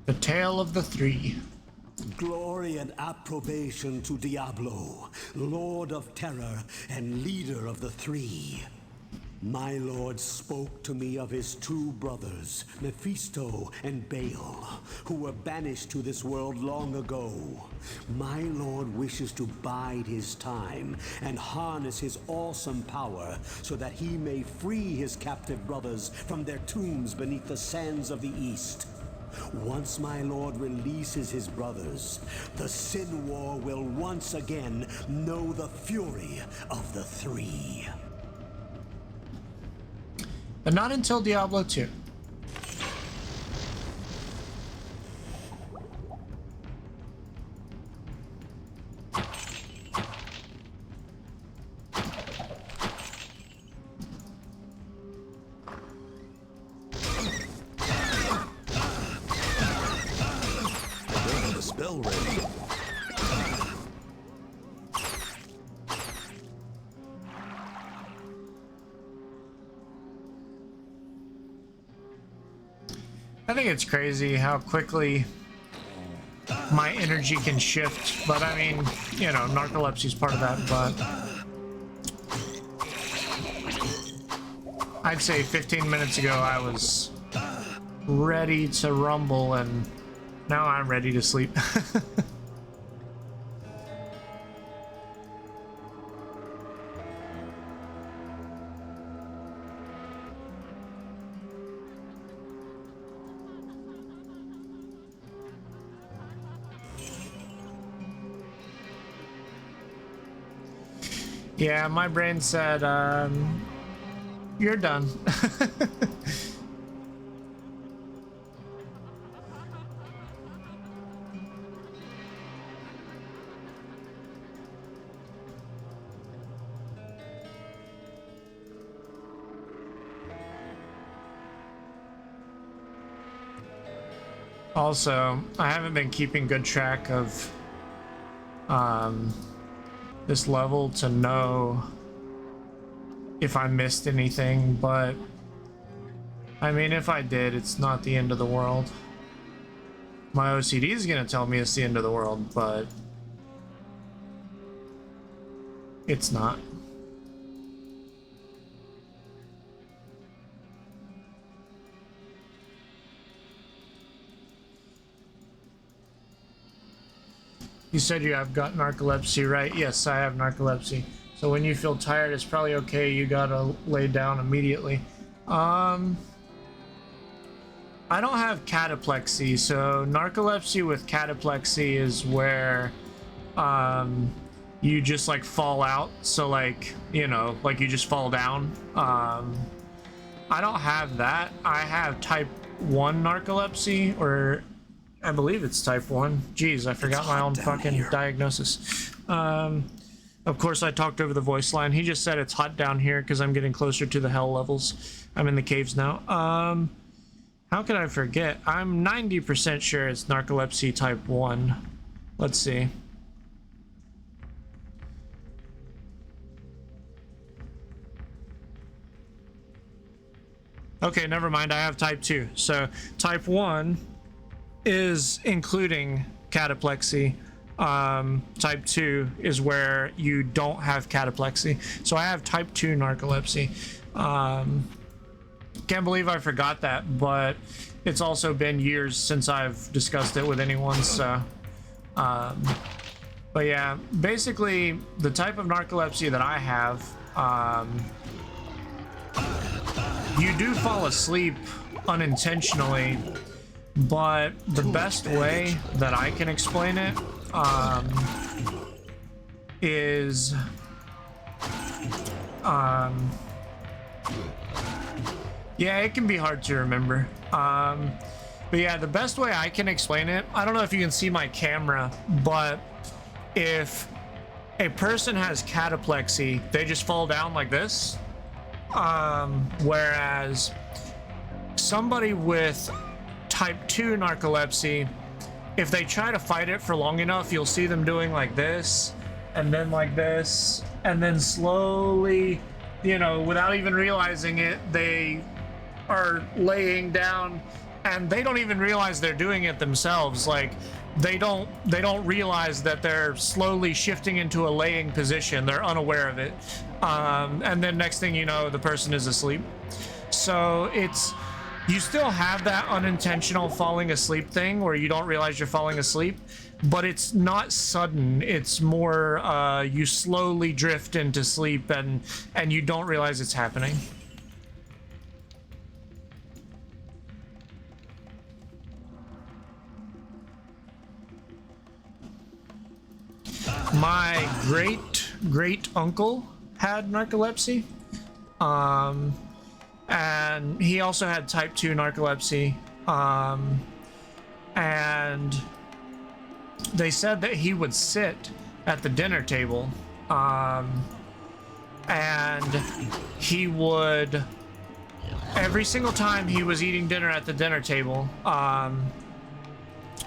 The Tale of the Three. Glory and approbation to Diablo, Lord of Terror and leader of the Three. My lord spoke to me of his two brothers, Mephisto and Baal, who were banished to this world long ago. My lord wishes to bide his time and harness his awesome power so that he may free his captive brothers from their tombs beneath the sands of the East. Once my lord releases his brothers, the Sin War will once again know the fury of the Three. But not until Diablo 2. Spell ready. I think it's crazy how quickly my energy can shift, but I mean, you know, narcolepsy's part of that, but I'd say 15 minutes ago I was ready to rumble and Now I'm ready to sleep. Yeah, my brain said, you're done. Also, I haven't been keeping good track of this level to know if I missed anything, but I mean, if I did, it's not the end of the world. My OCD is gonna tell me it's the end of the world, but it's not. You said you have got narcolepsy, right? Yes, I have narcolepsy. So when you feel tired, it's probably okay. You gotta lay down immediately. I don't have cataplexy, so narcolepsy with cataplexy is where you just like fall out. So like, you know, like you just fall down. I don't have that. I have type 1 narcolepsy, or I believe it's type 1. Jeez, I forgot my own fucking diagnosis. Of course, I talked over the voice line. He just said it's hot down here because I'm getting closer to the hell levels. I'm in the caves now. How could I forget? I'm 90% sure it's narcolepsy type 1. Let's see. Okay, never mind. I have type 2. So type 1 is including cataplexy. Type 2 is where you don't have cataplexy. So I have type 2 narcolepsy. Can't believe I forgot that, but it's also been years since I've discussed it with anyone, so but yeah, basically the type of narcolepsy that I have, you do fall asleep unintentionally, but the best way that I can explain it is yeah, it can be hard to remember. But yeah, the best way I can explain it, I don't know if you can see my camera, but if a person has cataplexy, they just fall down like this. Whereas somebody with type 2 narcolepsy, if they try to fight it for long enough, you'll see them doing like this, and then like this, and then slowly, you know, without even realizing it, they are laying down, and they don't even realize they're doing it themselves. Like they don't realize that they're slowly shifting into a laying position. They're unaware of it, and then next thing you know, the person is asleep. So it's, you still have that unintentional falling asleep thing where you don't realize you're falling asleep, but it's not sudden. It's more you slowly drift into sleep, and you don't realize it's happening. My great uncle had narcolepsy, and he also had type 2 narcolepsy, and they said that he would sit at the dinner table, and he would, every single time he was eating dinner at the dinner table,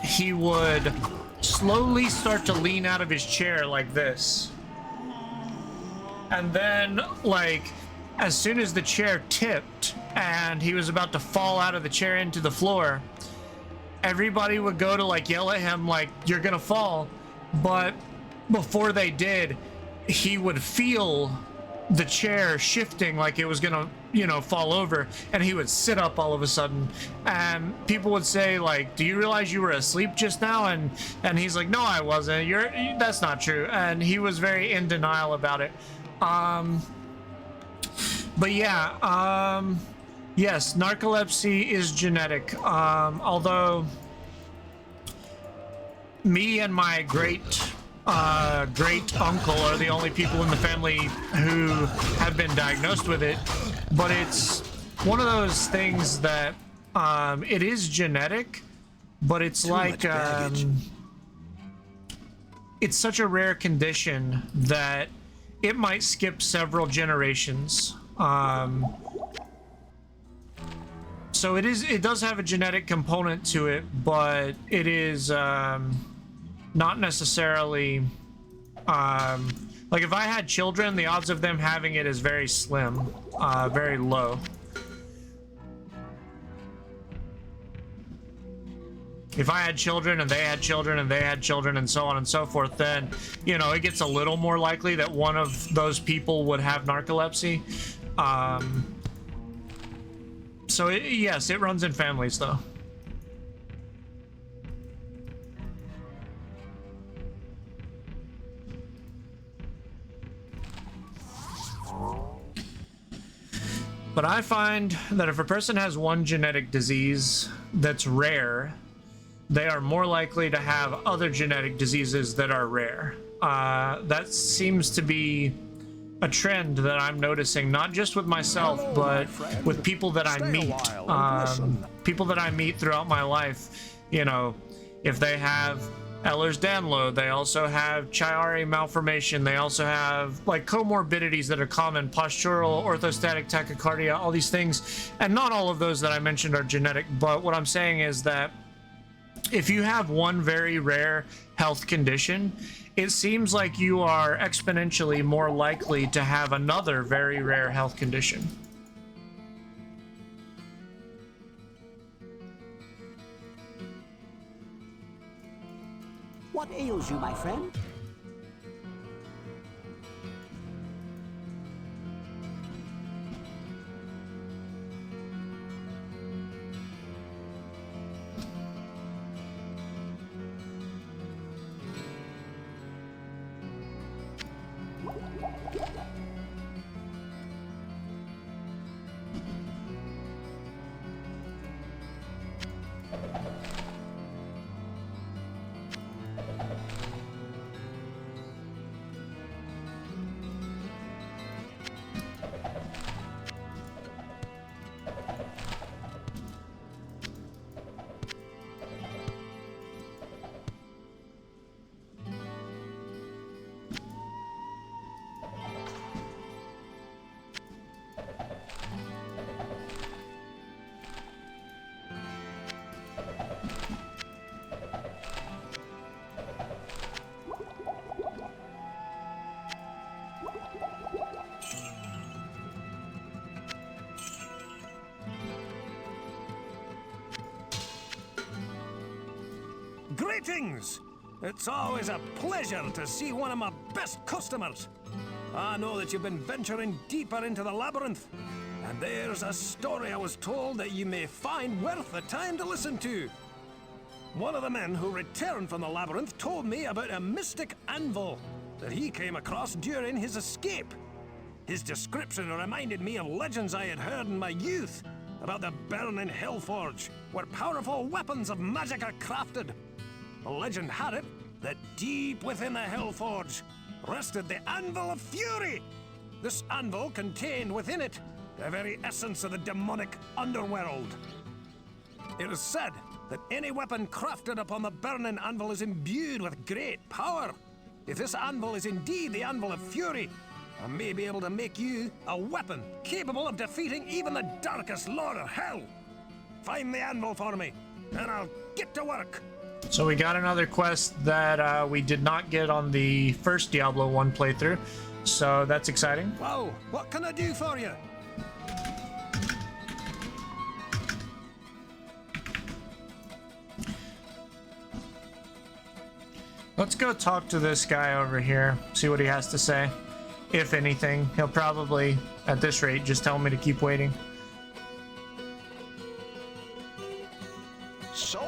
he would slowly start to lean out of his chair like this. And then, like, as soon as the chair tipped and he was about to fall out of the chair into the floor, everybody would go to like yell at him like, you're gonna fall. But before they did, he would feel the chair shifting like it was gonna, you know, fall over, and he would sit up all of a sudden, and people would say like, do you realize you were asleep just now? And he's like, no, I wasn't. That's not true. And he was very in denial about it. But yeah, yes, narcolepsy is genetic. Although me and my great uncle are the only people in the family who have been diagnosed with it, but it's one of those things that it is genetic, but it's like it's such a rare condition that it might skip several generations. So it does have a genetic component to it, but it is not necessarily like if I had children, the odds of them having it is very slim, very low. If I had children and they had children and they had children and so on and so forth, then, you know, it gets a little more likely that one of those people would have narcolepsy. So yes, it runs in families though. But I find that if a person has one genetic disease that's rare, they are more likely to have other genetic diseases that are rare. That seems to be a trend that I'm noticing, not just with myself, but with people that I meet. People that I meet throughout my life. You know, if they have Ehlers-Danlos, they also have Chiari malformation, they also have like comorbidities that are common, postural orthostatic tachycardia, all these things. And not all of those that I mentioned are genetic, but what I'm saying is that if you have one very rare health condition, it seems like you are exponentially more likely to have another very rare health condition. What ails you, my friend? Greetings! It's always a pleasure to see one of my best customers. I know that you've been venturing deeper into the labyrinth, and there's a story I was told that you may find worth the time to listen to. One of the men who returned from the labyrinth told me about a mystic anvil that he came across during his escape. His description reminded me of legends I had heard in my youth about the burning Hellforge, where powerful weapons of magic are crafted. The legend had it that deep within the Hellforge rested the Anvil of Fury. This anvil contained within it the very essence of the demonic underworld. It is said that any weapon crafted upon the burning anvil is imbued with great power. If this anvil is indeed the Anvil of Fury, I may be able to make you a weapon capable of defeating even the darkest lord of hell. Find the anvil for me, and I'll get to work. So we got another quest that we did not get on the first Diablo 1 playthrough, so that's exciting. Wow, what can I do for you? Let's go talk to this guy over here, see what he has to say. if anything. He'll probably, at this rate, just tell me to keep waiting. So,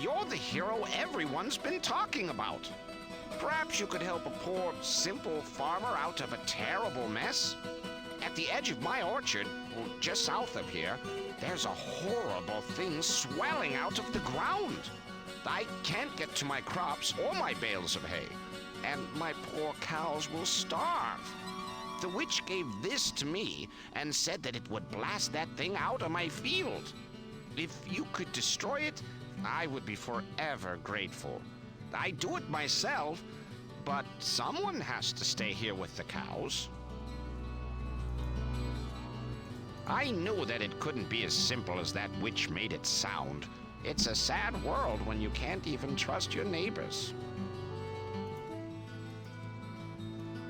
you're the hero everyone's been talking about. Perhaps you could help a poor, simple farmer out of a terrible mess? At the edge of my orchard, well, just south of here, there's a horrible thing swelling out of the ground. I can't get to my crops or my bales of hay, and my poor cows will starve. The witch gave this to me and said that it would blast that thing out of my field. If you could destroy it, I would be forever grateful. I'd do it myself, but someone has to stay here with the cows. I knew that it couldn't be as simple as that witch made it sound. It's a sad world when you can't even trust your neighbors.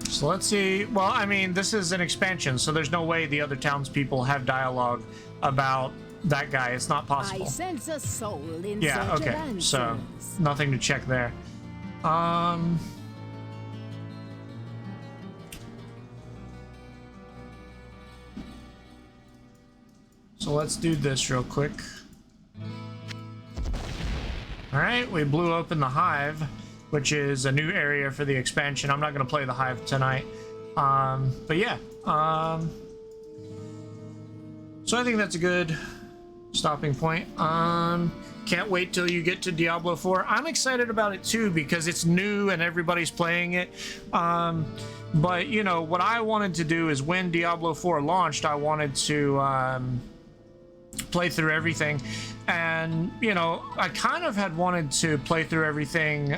So let's see. Well, I mean, this is an expansion, so there's no way the other townspeople have dialogue about that guy. It's not possible. I sense a soul in Yeah, search okay. of answers. So nothing to check there. So let's do this real quick. All right, we blew open the hive, which is a new area for the expansion. I'm not going to play the hive tonight. But yeah. So I think that's a good stopping point. Can't wait till you get to Diablo 4. I'm excited about it too because it's new and everybody's playing it. But you know, what I wanted to do is when Diablo 4 launched, I wanted to play through everything. And you know, I kind of had wanted to play through everything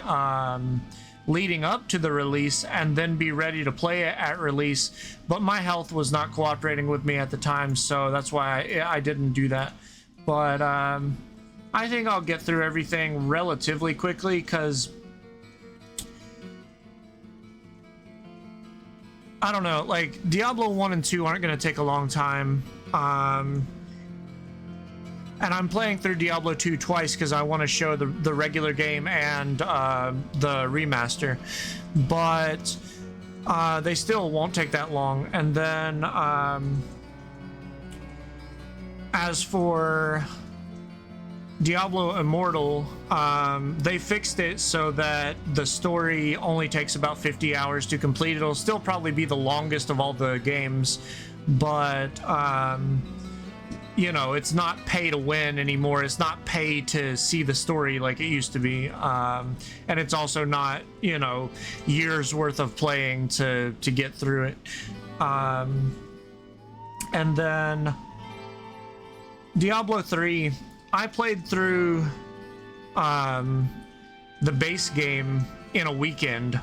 leading up to the release and then be ready to play it at release, but my health was not cooperating with me at the time, so that's why I didn't do that. But I think I'll get through everything relatively quickly because I don't know, like Diablo 1 and 2 aren't going to take a long time. And I'm playing through Diablo 2 twice because I want to show the regular game and the remaster. But they still won't take that long. And then as for Diablo Immortal, they fixed it so that the story only takes about 50 hours to complete. It'll still probably be the longest of all the games, but you know, it's not pay to win anymore. It's not pay to see the story like it used to be. And it's also not, you know, years worth of playing to get through it. And then Diablo 3, I played through the base game in a weekend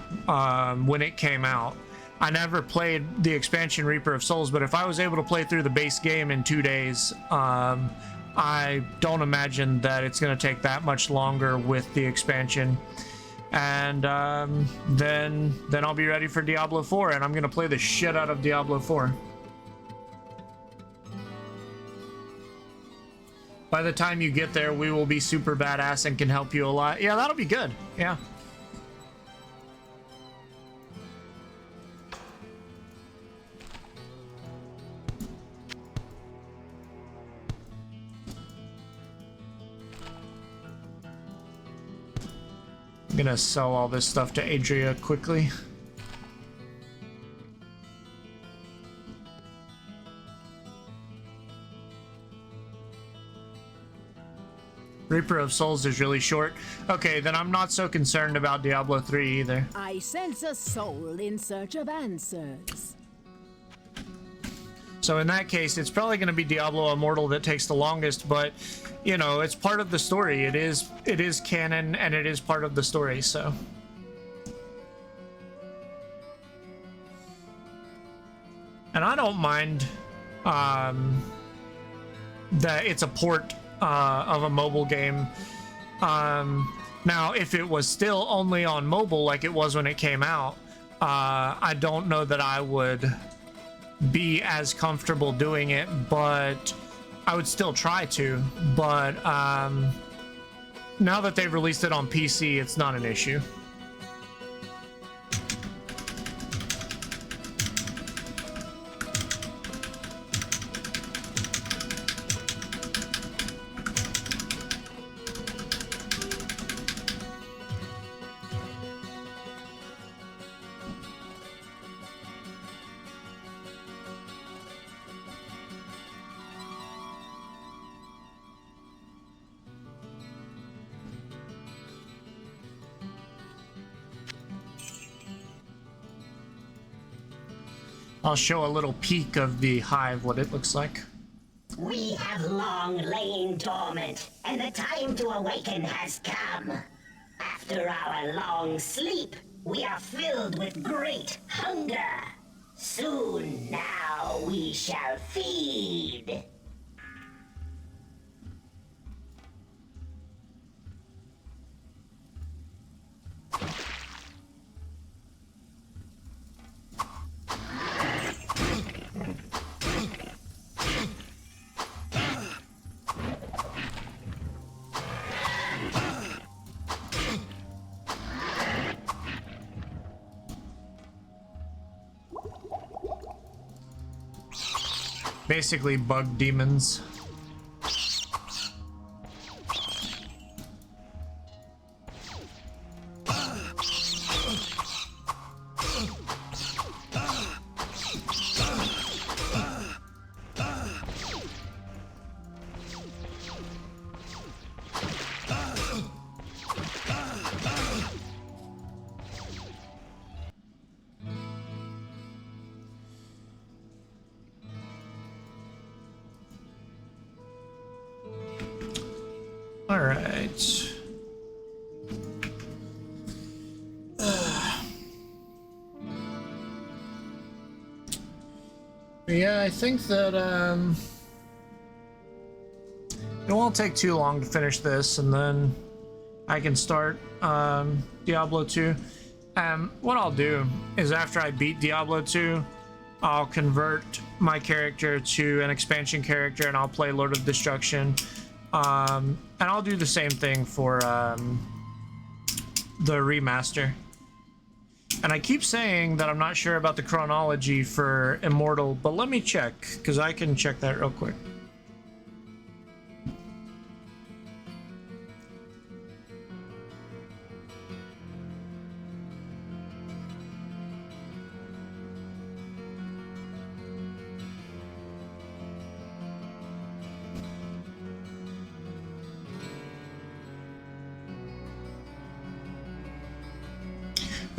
when it came out. I never played the expansion Reaper of Souls, but if I was able to play through the base game in 2 days, I don't imagine that it's going to take that much longer with the expansion. And then I'll be ready for Diablo 4, and I'm going to play the shit out of Diablo 4. By the time you get there, we will be super badass and can help you a lot. Yeah, that'll be good. Yeah. I'm gonna sell all this stuff to Adria quickly. Reaper of Souls is really short. Okay, then I'm not so concerned about Diablo 3 either. I sense a soul in search of answers. So in that case, it's probably going to be Diablo Immortal that takes the longest, but you know, it's part of the story. It is canon and it is part of the story, so. And I don't mind that it's a port of a mobile game. Now, if it was still only on mobile like it was when it came out, I don't know that I would be as comfortable doing it, but I would still try to. But now that they've released it on PC, it's not an issue. I'll show a little peek of the hive, what it looks like. We have long lain dormant, and the time to awaken has come. After our long sleep, we are filled with great hunger. Soon now we shall feed. Basically bug demons. All right. Yeah, I think that it won't take too long to finish this, and then I can start Diablo 2. What I'll do is after I beat Diablo 2, I'll convert my character to an expansion character, and I'll play Lord of Destruction. And I'll do the same thing for the remaster. And I keep saying that I'm not sure about the chronology for Immortal, but let me check, because I can check that real quick.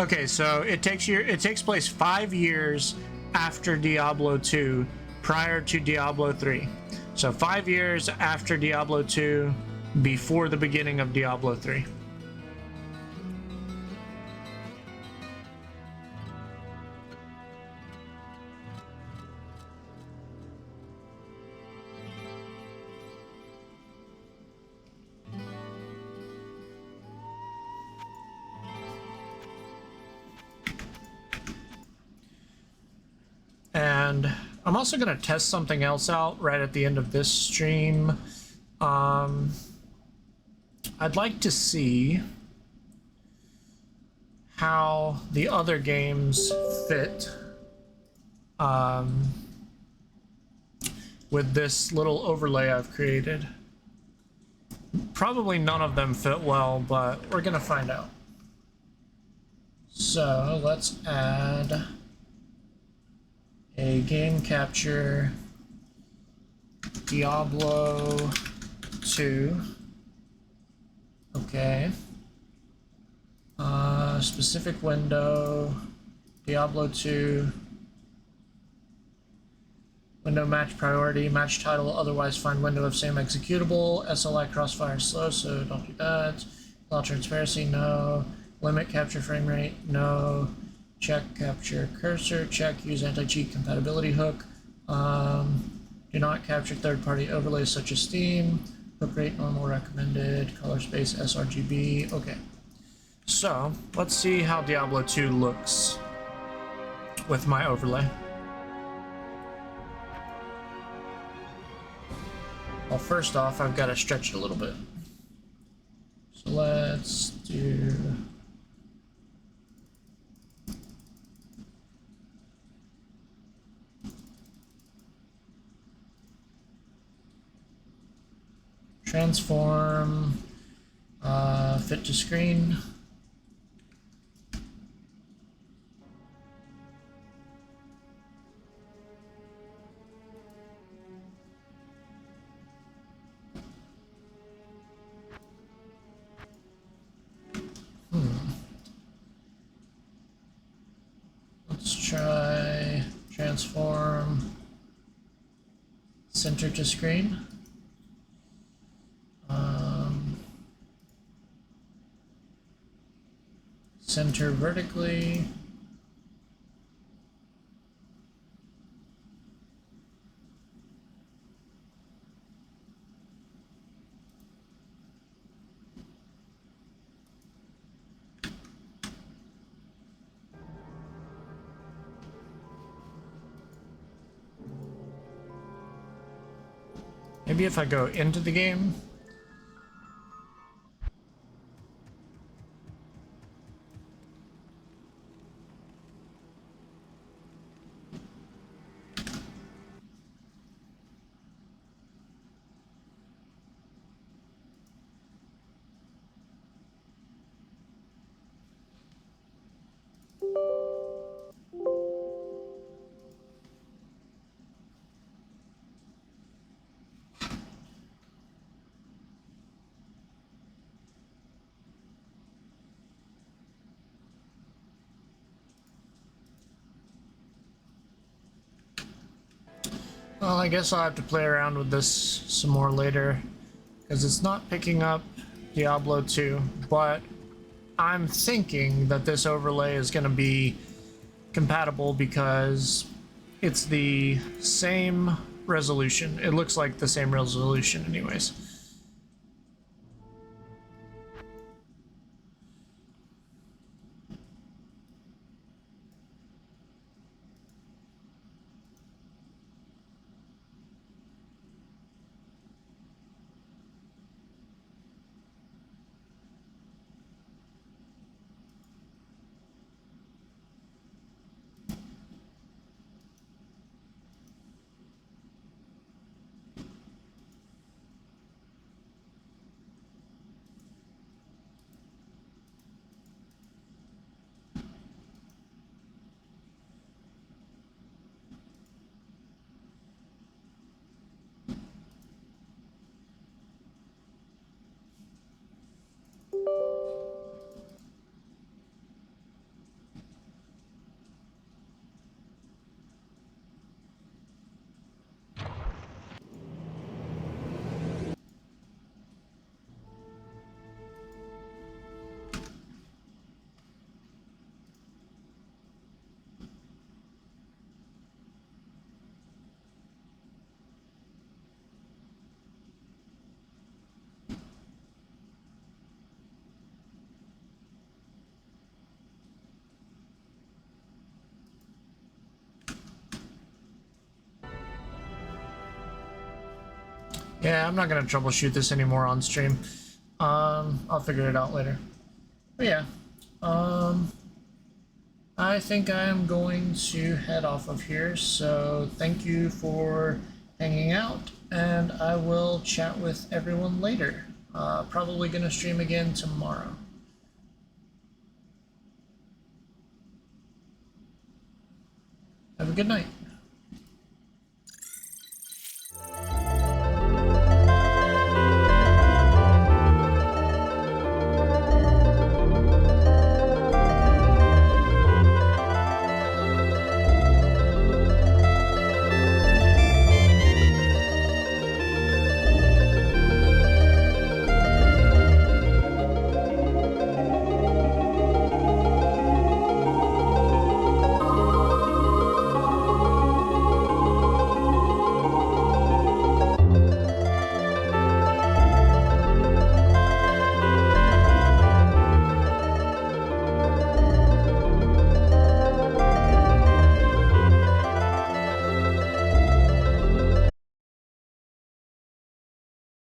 Okay, so it takes place 5 years after Diablo 2, prior to Diablo 3. So 5 years after Diablo 2, before the beginning of Diablo 3. And I'm also going to test something else out right at the end of this stream. I'd like to see how the other games fit with this little overlay I've created. Probably none of them fit well, but we're going to find out. So let's add a game capture Diablo 2. Okay. Specific window Diablo 2. Window match priority, match title, otherwise find window of same executable. SLI crossfire slow, so don't do that. Allow transparency, no. Limit capture frame rate, no. Check capture cursor, check use anti-cheat compatibility hook. Do not capture third-party overlays such as Steam. Hook rate normal recommended, color space sRGB. Okay. So let's see how Diablo 2 looks with my overlay. Well, first off, I've got to stretch it a little bit. So let's do transform, fit to screen. Let's try transform center to screen. Center vertically. Maybe if I go into the game. Well, I guess I'll have to play around with this some more later, because it's not picking up Diablo 2, but I'm thinking that this overlay is going to be compatible because it's the same resolution. It looks like the same resolution anyways. Yeah, I'm not gonna troubleshoot this anymore on stream. I'll figure it out later. But yeah, I think I am going to head off of here. So thank you for hanging out, and I will chat with everyone later. Probably gonna stream again tomorrow. Have a good night.